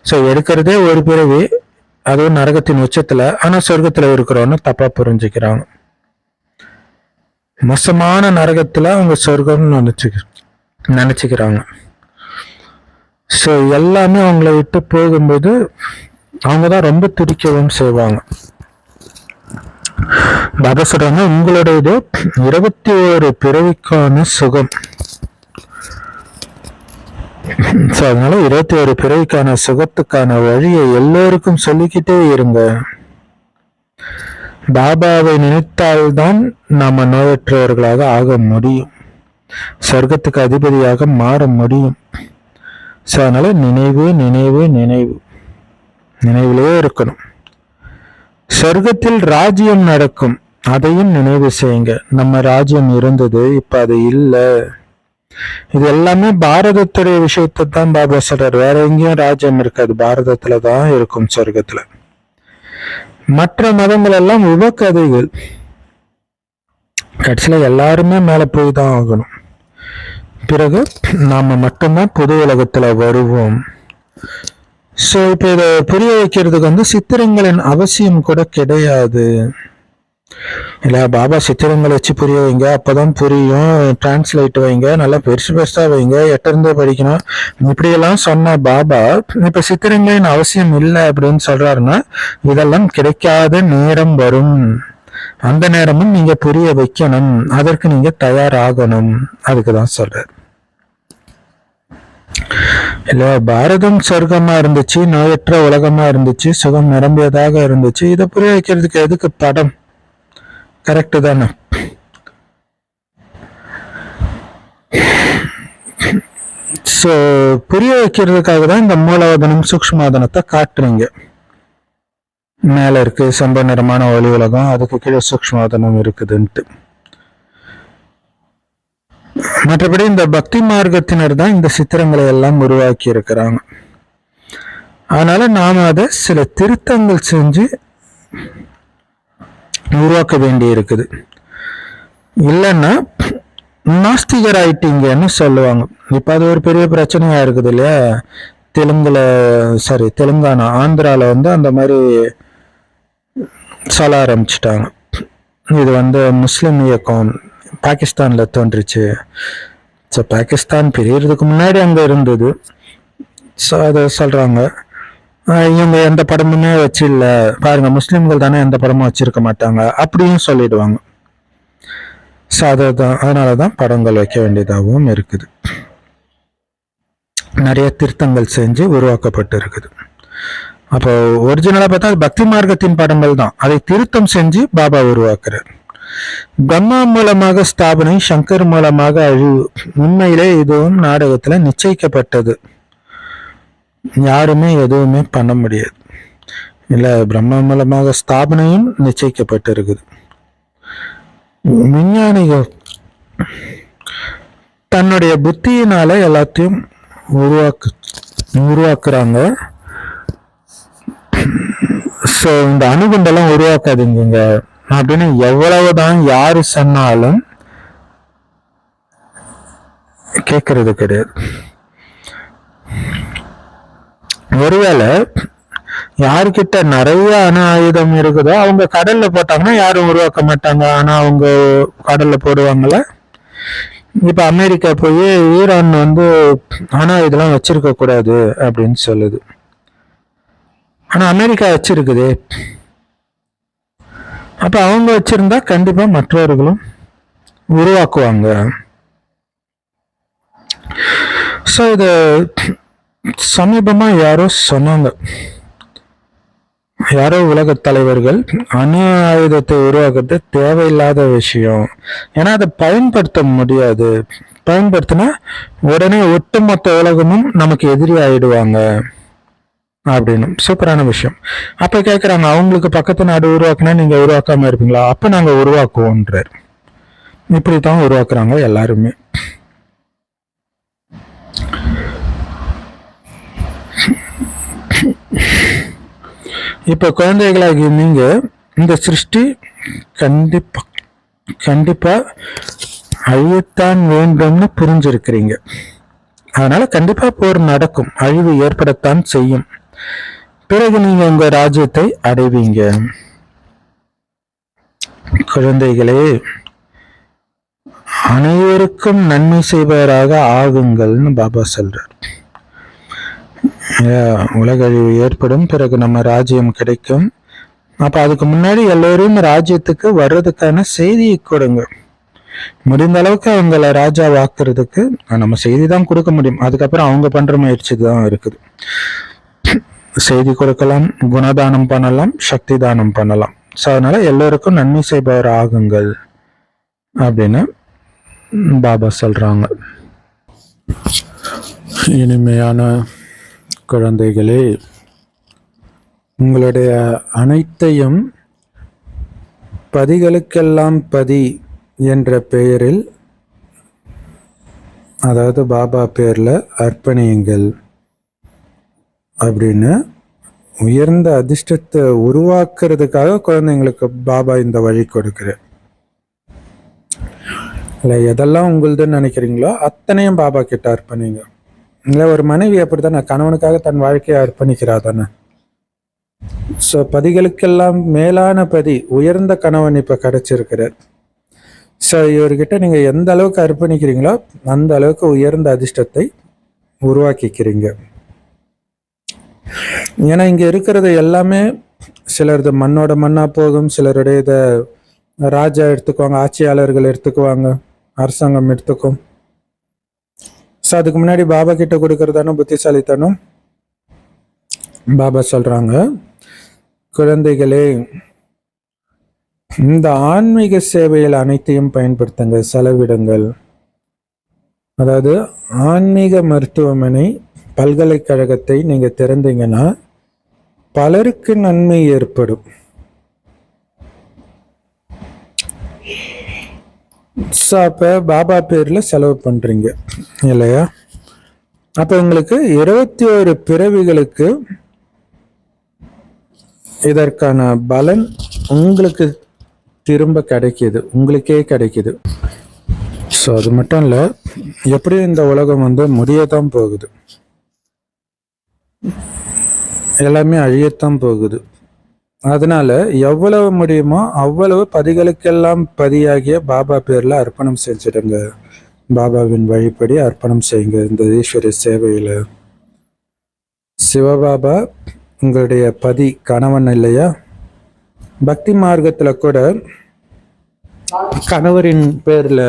சோ எடுக்கிறதே ஒரு பிறவி, அதுவும் நரகத்தின் உச்சத்துல. ஆனா சொர்க்கத்துல இருக்கிறோன்னு தப்பா புரிஞ்சுக்கிறாங்க. மோசமான நரகத்துல அவங்க சொர்க்கம்னு நினைச்சுக்கிறாங்க. சோ எல்லாமே அவங்கள விட்டு போகும்போது அவங்கதான் ரொம்ப துடிக்கவும் செய்வாங்க. பாபா சொல்றாங்க, உங்களுடைய 21 பிறவிக்கான சுகம். அதனால 21 பிறவிக்கான சுகத்துக்கான வழியை எல்லோருக்கும் சொல்லிக்கிட்டே இருங்க. பாபாவை நினைத்தால்தான் நாம நோயற்றவர்களாக ஆக முடியும், சொர்க்கத்துக்கு அதிபதியாக மாற முடியும். அதனால நினைவு நினைவு நினைவு நினைவிலே இருக்கணும். சொர்க்கத்தில் ராஜ்யம் நடக்கும், அதையும் நினைவு செய்யுங்க. நம்ம ராஜ்யம் இருந்தது, இப்ப அது இல்லை. இது எல்லாமே பாரதத்துடைய விஷயத்தை தான் பாபா சொல்றார். வேற எங்கேயும் ராஜ்யம் இருக்காது, பாரதத்துலதான் இருக்கும் சொர்க்கத்துல. மற்ற மதங்கள் எல்லாம் உபகதைகள், கடைசியில எல்லாருமே மேல போய் தான் ஆகணும். பிறகு நாம மட்டும்தான் புது உலகத்துல வருவோம். சோ இப்ப இதை புரிய வைக்கிறதுக்கு சித்திரங்களின் அவசியம் கூட கிடையாது இல்ல. பாபா சித்திரங்களை வச்சு புரிய வைங்க, அப்பதான் புரியும். டிரான்ஸ்லேட் வைங்க, நல்லா பெருசு பெருசா வைங்க, எட்டிருந்தே படிக்கணும், இப்படி எல்லாம் சொன்ன பாபா இப்ப சித்திரங்களின் அவசியம் இல்லை அப்படின்னு சொல்றாருன்னா, இதெல்லாம் கிடைக்காத நேரம் வரும், அந்த நேரமும் நீங்க புரிய வைக்கணும், அதற்கு நீங்க தயாராகணும், அதுக்குதான் சொல்றாரு இல்ல. பாரதம் சொர்க்கமா இருந்துச்சு, நோயற்ற உலகமா இருந்துச்சு, சுகம் நிரம்பியதாக இருந்துச்சு. இதை புரிய வைக்கிறதுக்கு எதுக்கு படம்? கரெக்டு தானே? சோ புரிய வைக்கிறதுக்காக தான் இந்த மூலவதனம் சூக்ஷ்மாதனத்தை காட்டுறீங்க. மேல இருக்கு செம்ப நிறமான ஒளி உலகம், அதுக்கு கீழே சூக்ஷ்மாதனம் இருக்குதுன்ட்டு. மற்றபடி இந்த பக்தி மார்க்கத்தினர் தான் இந்த சித்திரங்களை எல்லாம் உருவாக்கி இருக்கிறாங்க. அதனால நாம அதை சில திருத்தங்கள் செஞ்சு உருவாக்க வேண்டி இருக்குது. இல்லைன்னா நாஸ்திகர் ஆயிட்டீங்கன்னு சொல்லுவாங்க. இப்ப அது ஒரு பெரிய பிரச்சனையா இருக்குது இல்லையா? தெலுங்கானா, ஆந்திரால அந்த மாதிரி சொல்ல ஆரம்பிச்சுட்டாங்க. இது முஸ்லிம் இயக்கம் பாகிஸ்தான்ல தோன்றுச்சு. ஸோ பாகிஸ்தான் பிரியறதுக்கு முன்னாடி அங்க இருந்தது. ஸோ அதை சொல்றாங்க, இவங்க எந்த படமுமே வச்சு இல்ல பாருங்க, முஸ்லிம்கள் தானே எந்த படமும் வச்சிருக்க மாட்டாங்க அப்படின்னு சொல்லிடுவாங்க. ஸோ அதனாலதான் படங்கள் வைக்க வேண்டியதாகவும் இருக்குது. நிறைய திருத்தங்கள் செஞ்சு உருவாக்கப்பட்டு இருக்குது. அப்போ ஒரிஜினலா பார்த்தா பக்தி மார்க்கத்தின் படங்கள் தான், அதை திருத்தம் செஞ்சு பாபா உருவாக்குறார். பிரம்மா மூலமாக ஸ்தாபனை, சங்கர் மூலமாக அழிவு. உண்மையிலே இதுவும் நாடகத்துல நிச்சயிக்கப்பட்டது, யாருமே எதுவுமே பண்ண முடியாது இல்ல. பிரம்மா மூலமாக ஸ்தாபனையும் நிச்சயிக்கப்பட்டு இருக்குது. விஞ்ஞானிகள் தன்னுடைய புத்தியினால எல்லாத்தையும் உருவாக்குறாங்க. சோ இந்த அணுகுண்டெல்லாம் உருவாக்காதீங்க அப்படின்னு எவ்வளவுதான் யாரு சொன்னாலும் கேட்கறது கிடையாது. ஒருவேளை யாருக்கிட்ட நிறைய அணு ஆயுதம் இருக்குதோ அவங்க கடல்ல போட்டாங்கன்னா யாரும் உருவாக்க மாட்டாங்க. ஆனா அவங்க கடல்ல போடுவாங்கல்ல. இப்ப அமெரிக்கா போய் ஈரான் அணு ஆயுதம் வச்சிருக்க கூடாது அப்படின்னு சொல்லுது. ஆனா அமெரிக்கா வச்சிருக்குது. அப்ப அவங்க வச்சிருந்தா கண்டிப்பா மற்றவர்களும் உருவாக்குவாங்க. ஸோ இது சமீபமா யாரோ சொன்னாங்க, யாரோ உலக தலைவர்கள் அணு ஆயுதத்தை உருவாக்குறது தேவையில்லாத விஷயம், ஏன்னா அதை பயன்படுத்த முடியாது, பயன்படுத்தினா உடனே ஒட்டுமொத்த உலகமும் நமக்கு எதிரி ஆயிடுவாங்க அப்படின்னு. சூப்பரான விஷயம். அப்ப கேக்குறாங்க, அவங்களுக்கு பக்கத்து நாடு உருவாக்குனா நீங்க உருவாக்காம இருப்பீங்களா? அப்ப நாங்க உருவாக்குவோன்றார். இப்படித்தான் உருவாக்குறாங்க எல்லாருமே. இப்ப குழந்தைகளாகி நீங்க இந்த சிருஷ்டி கண்டிப்பா கண்டிப்பா அழியத்தான் வேண்டும்னு புரிஞ்சிருக்கிறீங்க. அதனால கண்டிப்பா போர் நடக்கும், அழிவு ஏற்படத்தான் செய்யும். பிறகு நீங்க உங்க ராஜ்யத்தை அடைவீங்க. குழந்தைகளே, அனைவருக்கும் நன்மை செய்பவராக ஆகுங்கள்னு பாபா சொல்றார். உலக அழிவு ஏற்படும், பிறகு நம்ம ராஜ்யம் கிடைக்கும். அப்ப அதுக்கு முன்னாடி எல்லோரும் ராஜ்யத்துக்கு வர்றதுக்கான செய்தியை கொடுங்க. முடிந்த அளவுக்கு அவங்கள ராஜா வாக்குறதுக்கு நம்ம செய்தி தான் கொடுக்க முடியும். அதுக்கப்புறம் அவங்க பண்ற முயற்சி தான் இருக்குது. செய்தி கொடுக்கலாம், குணதானம் பண்ணலாம், சக்தி தானம் பண்ணலாம். ஸோ அதனால எல்லோருக்கும் நன்மை செய்பவர் ஆகுங்கள் அப்படின்னு பாபா சொல்றாங்க. இனிமையான குழந்தைகளே, உங்களுடைய அனைத்தையும் பதிகளுக்கெல்லாம் பதி என்ற பெயரில், அதாவது பாபா பேர்ல அர்ப்பணியுங்கள் அப்படின்னு உயர்ந்த அதிர்ஷ்டத்தை உருவாக்குறதுக்காக குழந்தைங்களுக்கு பாபா இந்த வழி கொடுக்கிறார். இல்லை, எதெல்லாம் உங்களுதுன்னு நினைக்கிறீங்களோ அத்தனையும் பாபா கிட்ட அர்ப்பணிங்க. இல்லை, ஒரு மனைவி அப்படித்தானே கணவனுக்காக தன் வாழ்க்கையை அர்ப்பணிக்கிறா தானே. ஸோ பதிகளுக்கெல்லாம் மேலான பதி உயர்ந்த கணவன் இப்போ கிடைச்சிருக்கிறார். ஸோ இவர்கிட்ட நீங்கள் எந்த அளவுக்கு அர்ப்பணிக்கிறீங்களோ அந்த அளவுக்கு உயர்ந்த அதிர்ஷ்டத்தை உருவாக்கிக்கிறீங்க. ஏன்னா இங்கே இருக்கிறது எல்லாமே சிலரது மண்ணோட மண்ணாக போகும், சிலருடைய இதை ராஜா எடுத்துக்குவாங்க, ஆட்சியாளர்கள் எடுத்துக்குவாங்க, அரசாங்கம் எடுத்துக்கும். ஸோ அதுக்கு முன்னாடி பாபா கிட்ட கொடுக்கறதானோ புத்திசாலித்தனம். பாபா சொல்றாங்க, குழந்தைகளே, இந்த ஆன்மீக சேவையில் அனைத்தையும் பயன்படுத்துங்க, செலவிடுங்கள். அதாவது ஆன்மீக மருத்துவமனை பல்கலைக்கழகத்தை நீங்க திறந்தீங்கன்னா பலருக்கு நன்மை ஏற்படும். அப்ப பாபா பேர்ல செலவு பண்றீங்க இல்லையா? அப்ப உங்களுக்கு 21 பிறவிகளுக்கு இதற்கான பலன் உங்களுக்கு திரும்ப கிடைக்கிது, உங்களுக்கே கிடைக்கிது. ஸோ அது மட்டும் இல்லை, எப்படியும் இந்த உலகம் முடியத்தான் போகுது, எல்லாமே அழியத்தான் போகுது. அதனால எவ்வளவு முடியுமோ அவ்வளவு பதிகளுக்கெல்லாம் பதியாகிய பாபா பேர்ல அர்ப்பணம் செஞ்சிடுங்க. பாபாவின் வழிப்படி அர்ப்பணம் செய்யுங்க இந்த ஈஸ்வரிய சேவையில. சிவபாபா உங்களுடைய பதி கணவன் இல்லையா? பக்தி மார்க்கத்துல கூட கணவரின் பேர்ல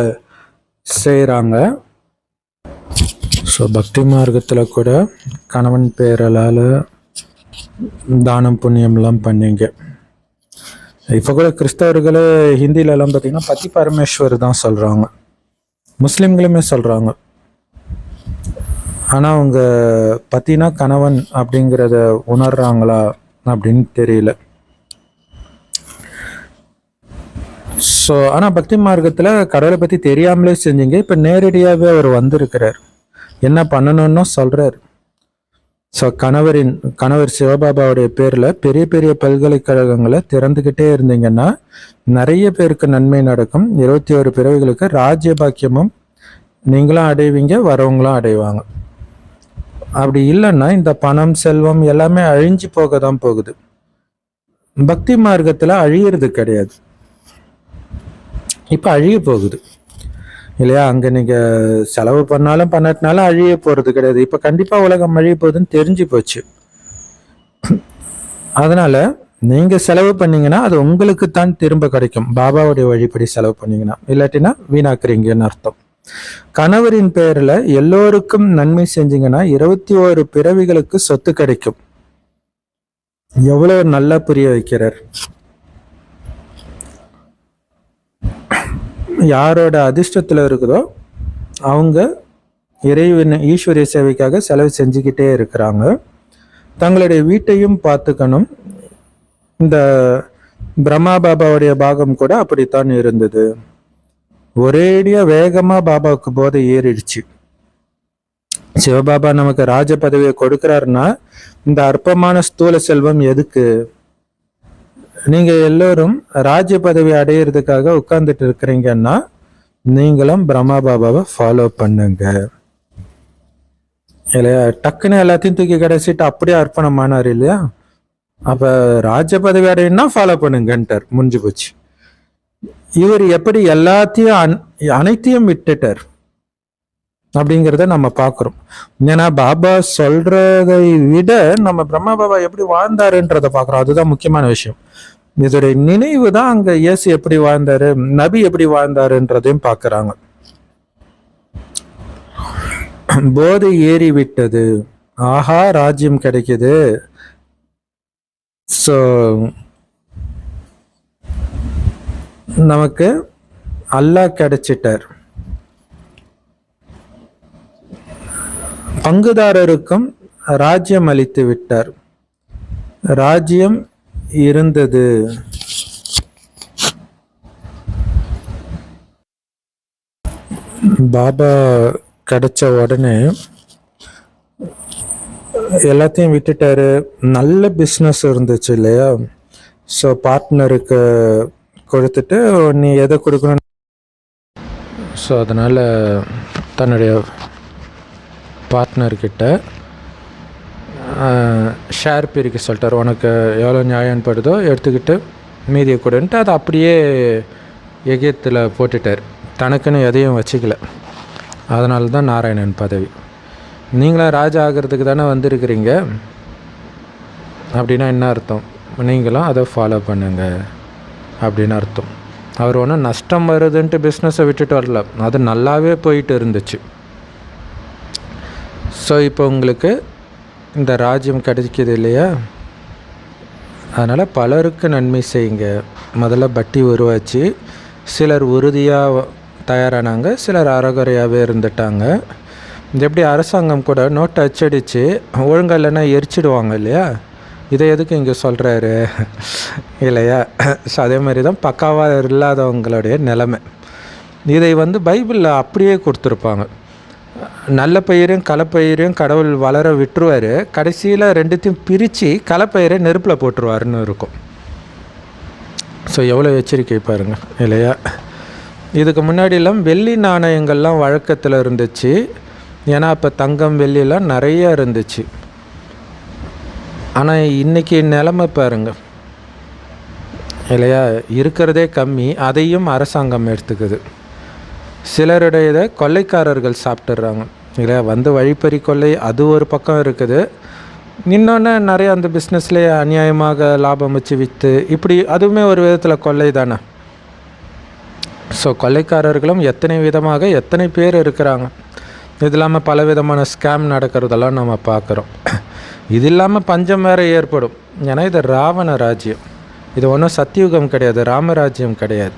செய்யறாங்க. ஸோ பக்தி மார்க்கத்துல கூட கணவன் பேரலால தானம் புண்ணியம்லாம் பண்ணீங்க. இப்போ கூட கிறிஸ்தவர்களே ஹிந்திலலாம் பார்த்தீங்கன்னா பதி பரமேஸ்வர் தான் சொல்கிறாங்க, முஸ்லீம்களுமே சொல்கிறாங்க. ஆனால் அவங்க பத்தினா கணவன் அப்படிங்கிறத உணர்றாங்களா அப்படின்னு தெரியல. ஸோ ஆனால் பக்தி மார்க்கத்தில் கடவுளை பற்றி தெரியாமலே செஞ்சீங்க. இப்போ நேரடியாகவே அவர் வந்திருக்கிறார், என்ன பண்ணணும்னு சொல்கிறார். ஸோ கணவர் சிவபாபாவுடைய பேரில் பெரிய பெரிய பல்கலைக்கழகங்களை திறந்துக்கிட்டே இருந்தீங்கன்னா நிறைய பேருக்கு நன்மை நடக்கும். 21 பிறவிகளுக்கு ராஜ்ய பாக்கியமும் நீங்களும் அடைவீங்க, வரவங்களும் அடைவாங்க. அப்படி இல்லைன்னா இந்த பணம் செல்வம் எல்லாமே அழிஞ்சு போக தான் போகுது. பக்தி மார்க்கத்தில் அழியிறது கிடையாது, இப்போ அழிய போகுது இல்லையா? அங்கே நீங்கள் செலவு பண்ணாலும் பண்ணட்டினாலும் அழிய போகிறது கிடையாது. இப்போ கண்டிப்பாக உலகம் அழிய போகுதுன்னு தெரிஞ்சு போச்சு. அதனால் நீங்கள் செலவு பண்ணீங்கன்னா அது உங்களுக்கு தான் திரும்ப கிடைக்கும், பாபாவுடைய வழிப்படி செலவு பண்ணீங்கன்னா. இல்லாட்டினா வீணாக்குறீங்கன்னு அர்த்தம். கணவரின் பெயரில் எல்லோருக்கும் நன்மை செஞ்சீங்கன்னா 21 பிறவிகளுக்கு சொத்து கிடைக்கும். எவ்வளவு நல்லா புரிய வைக்கிறார். யாரோட அதிர்ஷ்டத்தில் இருக்குதோ அவங்க இறைவன் ஈஸ்வரிய சேவைக்காக செலவு செஞ்சுக்கிட்டே இருக்கிறாங்க. தங்களுடைய வீட்டையும் பார்த்துக்கணும். இந்த பிரம்மா பாபாவுடைய பாகம் கூட அப்படித்தான் இருந்தது. ஒரேடியா வேகமா பாபாவுக்கு போதை ஏறிடுச்சு. சிவபாபா நமக்கு ராஜ பதவியை கொடுக்கிறாருன்னா இந்த அற்பமான ஸ்தூல செல்வம் எதுக்கு? நீங்க எல்லோரும் ராஜ்ய பதவி அடையிறதுக்காக உட்கார்ந்துட்டு இருக்கிறீங்கன்னா நீங்களும் பிரம்மா பாபாவை ஃபாலோ பண்ணுங்க இல்லையா? டக்குன்னு எல்லாத்தையும் தூக்கி கிடைச்சிட்டு அப்படியே அர்ப்பணமானார் இல்லையா? அப்ப ராஜ்ய பதவி அடையினா ஃபாலோ பண்ணுங்கன்ட்டார், முடிஞ்சு போச்சு. இவர் எப்படி எல்லாத்தையும் அனைத்தையும் விட்டுட்டார் அப்படிங்கிறத நம்ம பார்க்குறோம். ஏன்னா பாபா சொல்றதை விட நம்ம பிரம்மா பாபா எப்படி வாழ்ந்தாருன்றதை பார்க்குறோம். அதுதான் முக்கியமான விஷயம். இதோடைய நினைவு தான் அங்க இயேசு எப்படி வாழ்ந்தாரு, நபி எப்படி வாழ்ந்தாருன்றதையும் பார்க்கறாங்க. போதை ஏறி விட்டது, ஆஹா ராஜ்யம் கிடைக்குது. ஸோ நமக்கு அல்லாஹ் கிடைச்சிட்டார். பங்குதாரருக்கும் ராஜ்யம் அளித்து விட்டார். ராஜ்யம் இருந்தது. பாபா கிடைச்ச உடனே எல்லாத்தையும் விட்டுட்டாரு. நல்ல பிஸ்னஸ் இருந்துச்சு இல்லையா? ஸோ பார்ட்னருக்கு கொடுத்துட்டு நீ எதை கொடுக்கணும், ஸோ அதனால் தன்னுடைய பார்ட்னர்கிட்ட ஷேர் பிரிக்க சொல்லிட்டார். உனக்கு எவ்வளோ நியாயப்படுதோ எடுத்துக்கிட்டு மீதியை கொடுன்ட்டு அதை அப்படியே எகியத்தில் போட்டுட்டார். தனக்குன்னு எதையும் வச்சுக்கல. அதனால தான் நாராயணன் பதவி. நீங்களும் ராஜா ஆகிறதுக்கு தானே வந்திருக்கிறீங்க அப்படின்னா என்ன அர்த்தம்? நீங்களும் அதை ஃபாலோ பண்ணுங்க அப்படின்னு அர்த்தம். அவர் ஒன்றும் நஷ்டம் வருதுன்ட்டு பிஸ்னஸை விட்டுட்டு வரல, அது நல்லாவே போயிட்டு இருந்துச்சு. ஸோ இப்போ உங்களுக்கு இந்த ராஜ்யம் கிடைக்கிது இல்லையா? அதனால் பலருக்கு நன்மை செய்யுங்க. முதல்ல பட்டி உருவாச்சு. சிலர் உறுதியாக தயாரானாங்க, சிலர் அறகுறையாகவே இருந்துட்டாங்க. இது எப்படி அரசாங்கம் கூட நோட்டை அச்சடித்து ஒழுங்காக இல்லைன்னா எரிச்சிடுவாங்க இல்லையா? இதை எதுக்கு இங்கே சொல்கிறாரு இல்லையா? ஸோ அதே மாதிரி தான் பக்காவாக இல்லாதவங்களுடைய நிலைமை. இதை பைபிளில் அப்படியே கொடுத்துருப்பாங்க. நல்ல பயிரையும் களைப்பயிரையும் கடவுள் வளர விட்டுருவார், கடைசியில் ரெண்டுத்தையும் பிரித்து களைப்பயிரை நெருப்பில் போட்டுருவாருன்னு இருக்கும். ஸோ எவ்வளோ எச்சரிக்கை பாருங்கள் இல்லையா? இதுக்கு முன்னாடிலாம் வெள்ளி நாணயங்கள்லாம் வழக்கத்தில் இருந்துச்சு. ஏன்னா இப்போ தங்கம் வெள்ளிலாம் நிறைய இருந்துச்சு. ஆனால் இன்றைக்கி நிலைமை பாருங்க இல்லையா? இருக்கிறதே கம்மி, அதையும் அரசாங்கம் எடுத்துக்குது. சிலருடையதை கொள்ளைக்காரர்கள் சாப்பிட்டுடுறாங்க இல்லையா? வழிப்பறி கொள்ளை அது ஒரு பக்கம் இருக்குது. இன்னொன்று நிறைய அந்த பிஸ்னஸ்லேயே அநியாயமாக லாபம் வச்சு விற்று இப்படி அதுவுமே ஒரு விதத்தில் கொள்ளை தானே. ஸோ கொள்ளைக்காரர்களும் எத்தனை விதமாக எத்தனை பேர் இருக்கிறாங்க. இது இல்லாமல் பல விதமான ஸ்கேம் நடக்கிறதெல்லாம் நம்ம பார்க்குறோம். இது இல்லாமல் பஞ்சம் வேறு ஏற்படும். ஏன்னா இது ராவண ராஜ்யம், இது ஒன்றும் சத்தியுகம் கிடையாது, ராமராஜ்யம் கிடையாது.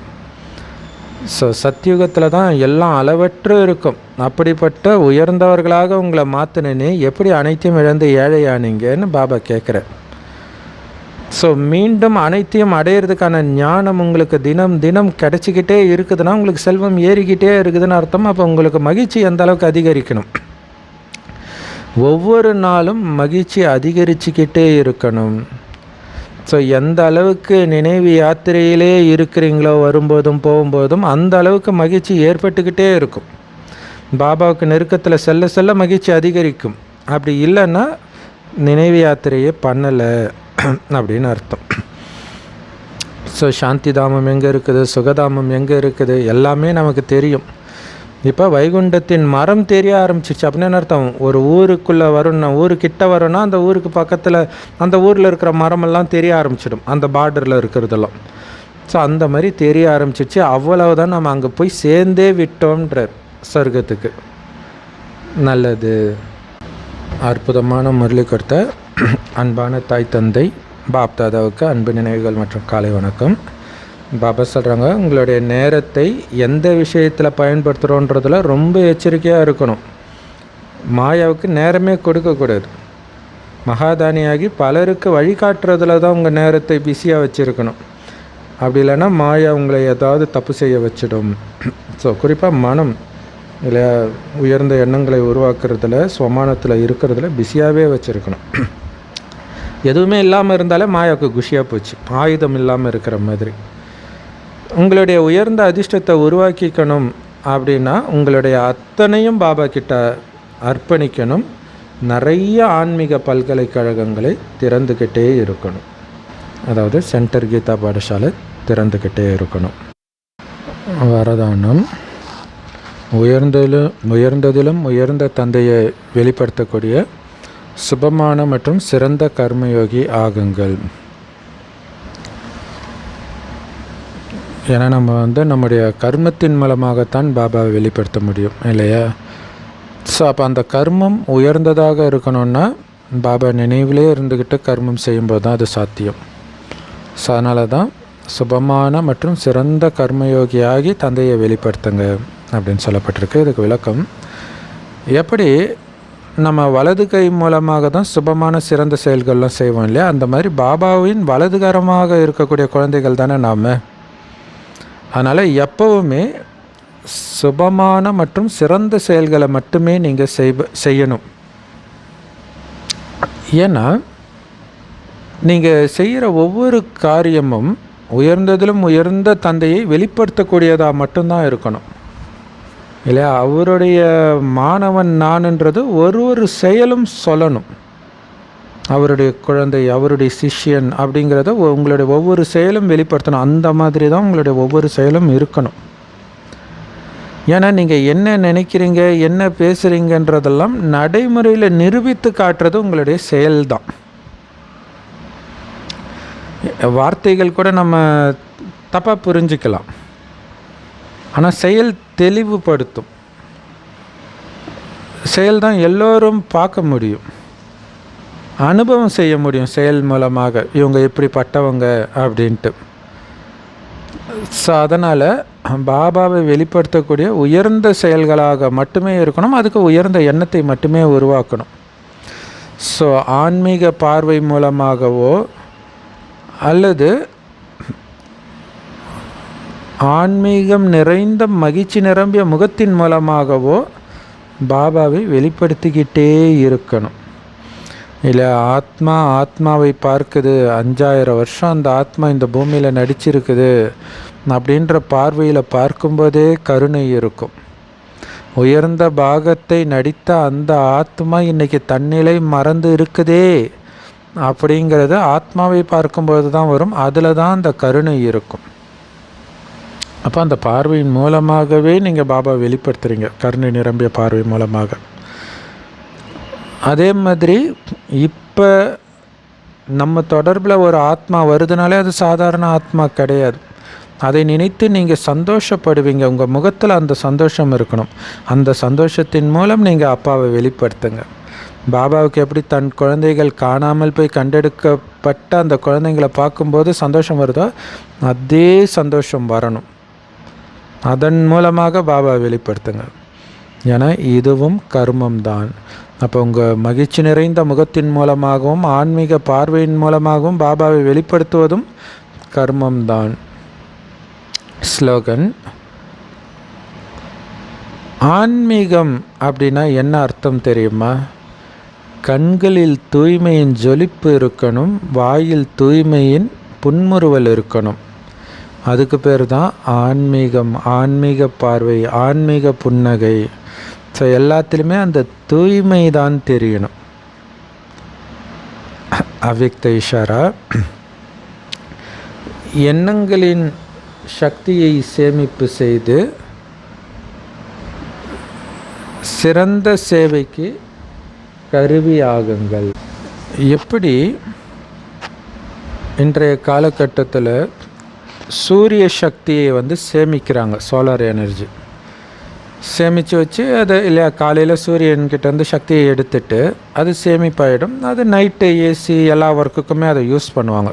ஸோ சத்தியுகத்தில் தான் எல்லாம் அளவற்று இருக்கும். அப்படிப்பட்ட உயர்ந்தவர்களாக உங்களை மாற்றினே எப்படி அனைத்தையும் இழந்து ஏழையானீங்கன்னு பாபா கேட்குறார். ஸோ மீண்டும் அனைத்தையும் அடையிறதுக்கான ஞானம் உங்களுக்கு தினம் தினம் கிடைச்சிக்கிட்டே இருக்குதுன்னா உங்களுக்கு செல்வம் ஏறிக்கிட்டே இருக்குதுன்னு அர்த்தம். அப்போ உங்களுக்கு மகிழ்ச்சி எந்த அளவுக்கு அதிகரிக்கணும்? ஒவ்வொரு நாளும் மகிழ்ச்சி அதிகரிச்சுக்கிட்டே இருக்கணும். ஸோ எந்த அளவுக்கு நினைவு யாத்திரையிலே இருக்கிறீங்களோ, வரும்போதும் போகும்போதும் அந்த அளவுக்கு மகிழ்ச்சி ஏற்பட்டுக்கிட்டே இருக்கும். பாபாவுக்கு நெருக்கத்தில் செல்ல செல்ல மகிழ்ச்சி அதிகரிக்கும். அப்படி இல்லைன்னா நினைவு யாத்திரையே பண்ணலை அப்படின்னு அர்த்தம். ஸோ சாந்தி தாமம் எங்கே இருக்குது, சுகதாமம் எங்கே இருக்குது, எல்லாமே நமக்கு தெரியும். இப்போ வைகுண்டத்தின் மரம் தெரிய ஆரம்பிச்சிச்சு அப்படின்னு அர்த்தம். ஒரு ஊருக்குள்ளே வரும்னா, ஊருக்கிட்ட வரும்னா அந்த ஊருக்கு பக்கத்தில் அந்த ஊரில் இருக்கிற மரமெல்லாம் தெரிய ஆரம்பிச்சிடும், அந்த பார்டரில் இருக்கிறதெல்லாம். ஸோ அந்த மாதிரி தெரிய ஆரம்பிச்சிச்சு. அவ்வளவுதான், நம்ம அங்கே போய் சேர்ந்தே விட்டோம்ன்றார் சொர்க்கத்துக்கு. நல்லது. அற்புதமான முரளி கொடுத்த அன்பான தாய் தந்தை பாப் தாதாவுக்கு அன்பு நினைவுகள் மற்றும் காலை வணக்கம். பாபா சொல்கிறாங்க, உங்களுடைய நேரத்தை எந்த விஷயத்தில் பயன்படுத்துகிறோன்றதில் ரொம்ப எச்சரிக்கையாக இருக்கணும். மாயாவுக்கு நேரமே கொடுக்கக்கூடாது. மகாதானியாகி பலருக்கு வழிகாட்டுறதுல தான் உங்கள் நேரத்தை பிஸியாக வச்சுருக்கணும். அப்படி இல்லைன்னா மாயா உங்களை ஏதாவது தப்பு செய்ய வச்சிடும். ஸோ குறிப்பாக மனம் இல்லை உயர்ந்த எண்ணங்களை உருவாக்குறதுல, சுவமானத்தில் இருக்கிறதுல பிஸியாகவே வச்சுருக்கணும். எதுவுமே இல்லாமல் இருந்தாலே மாயாவுக்கு குஷியாக போச்சு, ஆயுதம் இல்லாமல் இருக்கிற மாதிரி. உங்களுடைய உயர்ந்த அதிர்ஷ்டத்தை உருவாக்கிக்கணும் அப்படின்னா உங்களுடைய அத்தனையும் பாபா கிட்ட அர்ப்பணிக்கணும். நிறைய ஆன்மீக பல்கலைக்கழகங்களை திறந்துக்கிட்டே இருக்கணும். அதாவது சென்டர் கீதா பாடசாலை திறந்துக்கிட்டே இருக்கணும். வரதானம். உயர்ந்ததிலும் உயர்ந்த தந்தையை வெளிப்படுத்தக்கூடிய சுபமான மற்றும் சிறந்த கர்மயோகி ஆகுங்கள். ஏன்னா நம்ம நம்முடைய கர்மத்தின் மூலமாகத்தான் பாபாவை வெளிப்படுத்த முடியும் இல்லையா? ஸோ அப்போ அந்த கர்மம் உயர்ந்ததாக இருக்கணும்னா பாபா நினைவிலே இருந்துக்கிட்டு கர்மம் செய்யும்போது தான் அது சாத்தியம். ஸோ அதனால தான் சுபமான மற்றும் சிறந்த கர்மயோகியாகி தந்தையை வெளிப்படுத்துங்க அப்படின்னு சொல்லப்பட்டிருக்கு. இதுக்கு விளக்கம், எப்படி நம்ம வலது கை மூலமாக தான் சுபமான சிறந்த செயல்கள்லாம் செய்வோம் இல்லையா? அந்த மாதிரி பாபாவின் வலதுகரமாக இருக்கக்கூடிய குழந்தைகள் தானே நாம். அதனால் எப்போவுமே சுபமான மற்றும் சிறந்த செயல்களை மட்டுமே நீங்கள் செய்யணும். ஏன்னா நீங்கள் செய்கிற ஒவ்வொரு காரியமும் உயர்ந்ததிலும் உயர்ந்த தந்தையை வெளிப்படுத்தக்கூடியதாக மட்டும்தான் இருக்கணும் இல்லையா? அவருடைய மாணவன் நான்ன்றது ஒரு செயலும் சொல்லணும். அவருடைய குழந்தை, அவருடைய சிஷ்யன் அப்படிங்கிறத உங்களுடைய ஒவ்வொரு செயலும் வெளிப்படுத்தணும். அந்த மாதிரி தான் உங்களுடைய ஒவ்வொரு செயலும் இருக்கணும். ஏன்னா நீங்கள் என்ன நினைக்கிறீங்க, என்ன பேசுகிறீங்கன்றதெல்லாம் நடைமுறையில் நிரூபித்து காட்டுறது உங்களுடைய செயல்தான். வார்த்தைகள் கூட நம்ம தப்பாக புரிஞ்சிக்கலாம், ஆனால் செயல் தெளிவுபடுத்தும். செயல் தான் எல்லோரும் பார்க்க முடியும், அனுபவம் செய்ய முடியும் செயல் மூலமாக, இவங்க எப்படிப்பட்டவங்க அப்படின்ட்டு. ஸோ அதனால் பாபாவை வெளிப்படுத்தக்கூடிய உயர்ந்த செயல்களாக மட்டுமே இருக்கணும். அதுக்கு உயர்ந்த எண்ணத்தை மட்டுமே உருவாக்கணும். ஸோ ஆன்மீக பார்வை மூலமாகவோ அல்லது ஆன்மீகம் நிறைந்த மகிழ்ச்சி நிரம்பிய முகத்தின் மூலமாகவோ பாபாவை வெளிப்படுத்திக்கிட்டே இருக்கணும். இல்லை ஆத்மாவை பார்க்குது, 5000 வருஷம் அந்த ஆத்மா இந்த பூமியில் நடிச்சிருக்குது அப்படின்ற பார்வையில் பார்க்கும்போதே கருணை இருக்கும். உயர்ந்த பாகத்தை நடித்த அந்த ஆத்மா இன்றைக்கி தன்னிலை மறந்து இருக்குதே அப்படிங்கிறது ஆத்மாவை பார்க்கும்போது தான் வரும். அதில் தான் அந்த கருணை இருக்கும். அப்போ அந்த பார்வையின் மூலமாகவே நீங்கள் பாபா வெளிப்படுத்துகிறீங்க, கருணை நிரம்பிய பார்வை மூலமாக. அதே மாதிரி இப்போ நம்ம தொடர்பில் ஒரு ஆத்மா வருதுனாலே அது சாதாரண ஆத்மா கிடையாது. அதை நினைத்து நீங்கள் சந்தோஷப்படுவீங்க. உங்கள் முகத்தில் அந்த சந்தோஷம் இருக்கணும். அந்த சந்தோஷத்தின் மூலம் நீங்கள் அப்பாவை வெளிப்படுத்துங்க. பாபாவுக்கு எப்படி தன் குழந்தைகள் காணாமல் போய் கண்டெடுக்கப்பட்ட அந்த குழந்தைங்களை பார்க்கும்போது சந்தோஷம் வருதோ அதே சந்தோஷம் வரணும். அதன் மூலமாக பாபா வெளிப்படுத்துங்க. ஏன்னா இதுவும் கர்மம்தான். அப்போ உங்கள் மகிழ்ச்சி நிறைந்த முகத்தின் மூலமாகவும் ஆன்மீக பார்வையின் மூலமாகவும் பாபாவை வெளிப்படுத்துவதும் கர்மம்தான். ஸ்லோகன். ஆன்மீகம் அப்படின்னா என்ன அர்த்தம் தெரியுமா? கண்களில் தூய்மையின் ஜொலிப்பு இருக்கணும், வாயில் தூய்மையின் புன்முறுவல் இருக்கணும். அதுக்கு பேர் தான் ஆன்மீகம், ஆன்மீக பார்வை, ஆன்மீக புன்னகை. ஸோ எல்லாத்துலேயுமே அந்த தூய்மை தான் தெரியணும். அவ்யக்த இஷாரா, எண்ணங்களின் சக்தியை சேமிப்பு செய்து சிறந்த சேவைக்கு கருவியாகுங்கள். எப்படி இன்றைய காலகட்டத்தில் சூரிய சக்தியை சேமிக்கிறாங்க, சோலார் எனர்ஜி சேமித்து வச்சு அதை இல்லையா, காலையில் சூரியன்கிட்டேருந்து சக்தியை எடுத்துட்டு அது சேமிப்பாயிடும். அது நைட்டு ஏசி எல்லா ஒர்க்குக்குமே அதை யூஸ் பண்ணுவாங்க.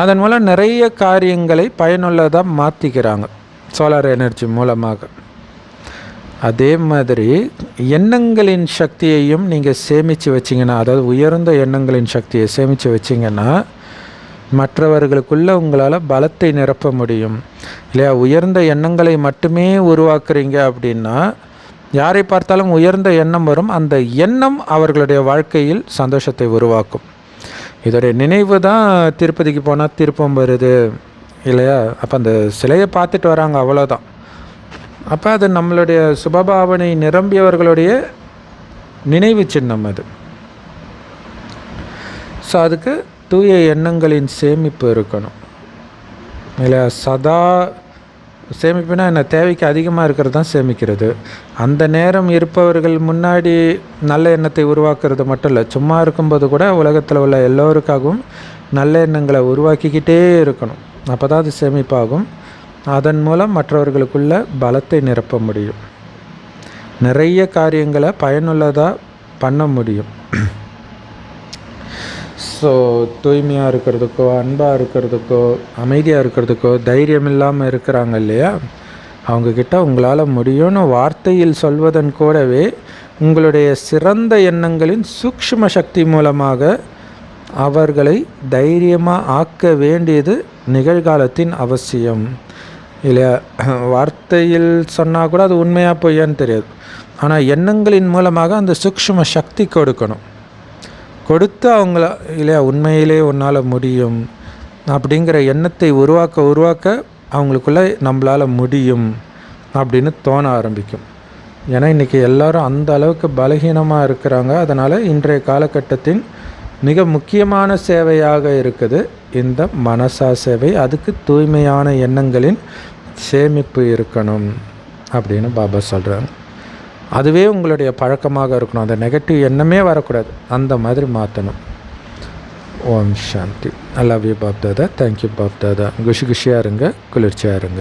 அதன் மூலம் நிறைய காரியங்களை பயனுள்ளதாக மாற்றிக்கிறாங்க சோலார் எனர்ஜி மூலமாக. அதே மாதிரி எண்ணங்களின் சக்தியையும் நீங்கள் சேமித்து வச்சிங்கன்னா, அதாவது உயர்ந்த எண்ணங்களின் சக்தியை சேமித்து வச்சிங்கன்னா மற்றவர்களுக்குள்ளே உங்களால் பலத்தை நிரப்ப முடியும் இல்லையா. உயர்ந்த எண்ணங்களை மட்டுமே உருவாக்குறீங்க அப்படின்னா யாரை பார்த்தாலும் உயர்ந்த எண்ணம் வரும். அந்த எண்ணம் அவர்களுடைய வாழ்க்கையில் சந்தோஷத்தை உருவாக்கும். இதோடைய நினைவு தான் திருப்பதிக்கு போனால் திருப்பம் வருது இல்லையா. அப்போ அந்த சிலையை பார்த்துட்டு வராங்க, அவ்வளோதான். அப்போ அது நம்மளுடைய சுபபாவனை நிரம்பியவர்களுடைய நினைவு சின்னம் அது. ஸோ அதுக்கு தூய எண்ணங்களின் சேமிப்பு இருக்கணும் இல்லையா. சதா சேமிப்புனா என்ன, தேவைக்கு அதிகமாக இருக்கிறது தான் சேமிக்கிறது. அந்த நேரம் இருப்பவர்கள் முன்னாடி நல்ல எண்ணத்தை உருவாக்குறது மட்டும் இல்லை, சும்மா இருக்கும்போது கூட உலகத்தில் உள்ள எல்லோருக்காகவும் நல்ல எண்ணங்களை உருவாக்கிக்கிட்டே இருக்கணும். அப்போ தான் அது சேமிப்பாகும். அதன் மூலம் மற்றவர்களுக்குள்ள பலத்தை நிரப்ப முடியும். நிறைய காரியங்களை பயனுள்ளதாக பண்ண முடியும். ஸோ தூய்மையாக இருக்கிறதுக்கோ, அன்பாக இருக்கிறதுக்கோ, அமைதியாக இருக்கிறதுக்கோ, தைரியம் இல்லாமல் இருக்கிறாங்க இல்லையா, அவங்கக்கிட்ட உங்களால் முடியும்னு வார்த்தையில் சொல்வதன் கூடவே உங்களுடைய சிறந்த எண்ணங்களின் சூக்ஷ்ம சக்தி மூலமாக அவர்களை தைரியமாக ஆக்க வேண்டியது நிகழ்காலத்தின் அவசியம் இல்லையா. வார்த்தையில் சொன்னால் கூட அது உண்மையாக பொய்யான்னு தெரியாது. ஆனால் எண்ணங்களின் மூலமாக அந்த சூக்ஷ்ம சக்தி கொடுத்து அவங்கள இல்லையா உண்மையிலே உன்னால் முடியும் அப்படிங்கிற எண்ணத்தை உருவாக்க அவங்களுக்குள்ள நம்மளால் முடியும் அப்படின்னு தோண ஆரம்பிக்கும். ஏன்னா இன்றைக்கி எல்லோரும் அந்த அளவுக்கு பலகீனமாக இருக்கிறாங்க. அதனால் இன்றைய காலகட்டத்தின் மிக முக்கியமான சேவையாக இருக்குது இந்த மனசா சேவை. அதுக்கு தூய்மையான எண்ணங்களின் சேமிப்பு இருக்கணும் அப்படின்னு பாபா சொல்கிறாங்க. அதுவே உங்களுடைய பழக்கமாக இருக்கணும். அந்த நெகட்டிவ் எண்ணமே வரக்கூடாது, அந்த மாதிரி மாற்றணும். ஓம் சாந்தி. I love you Bap Dada. Thank you Bap Dada. குஷியாக இருங்க, குளிர்ச்சியாக இருங்க.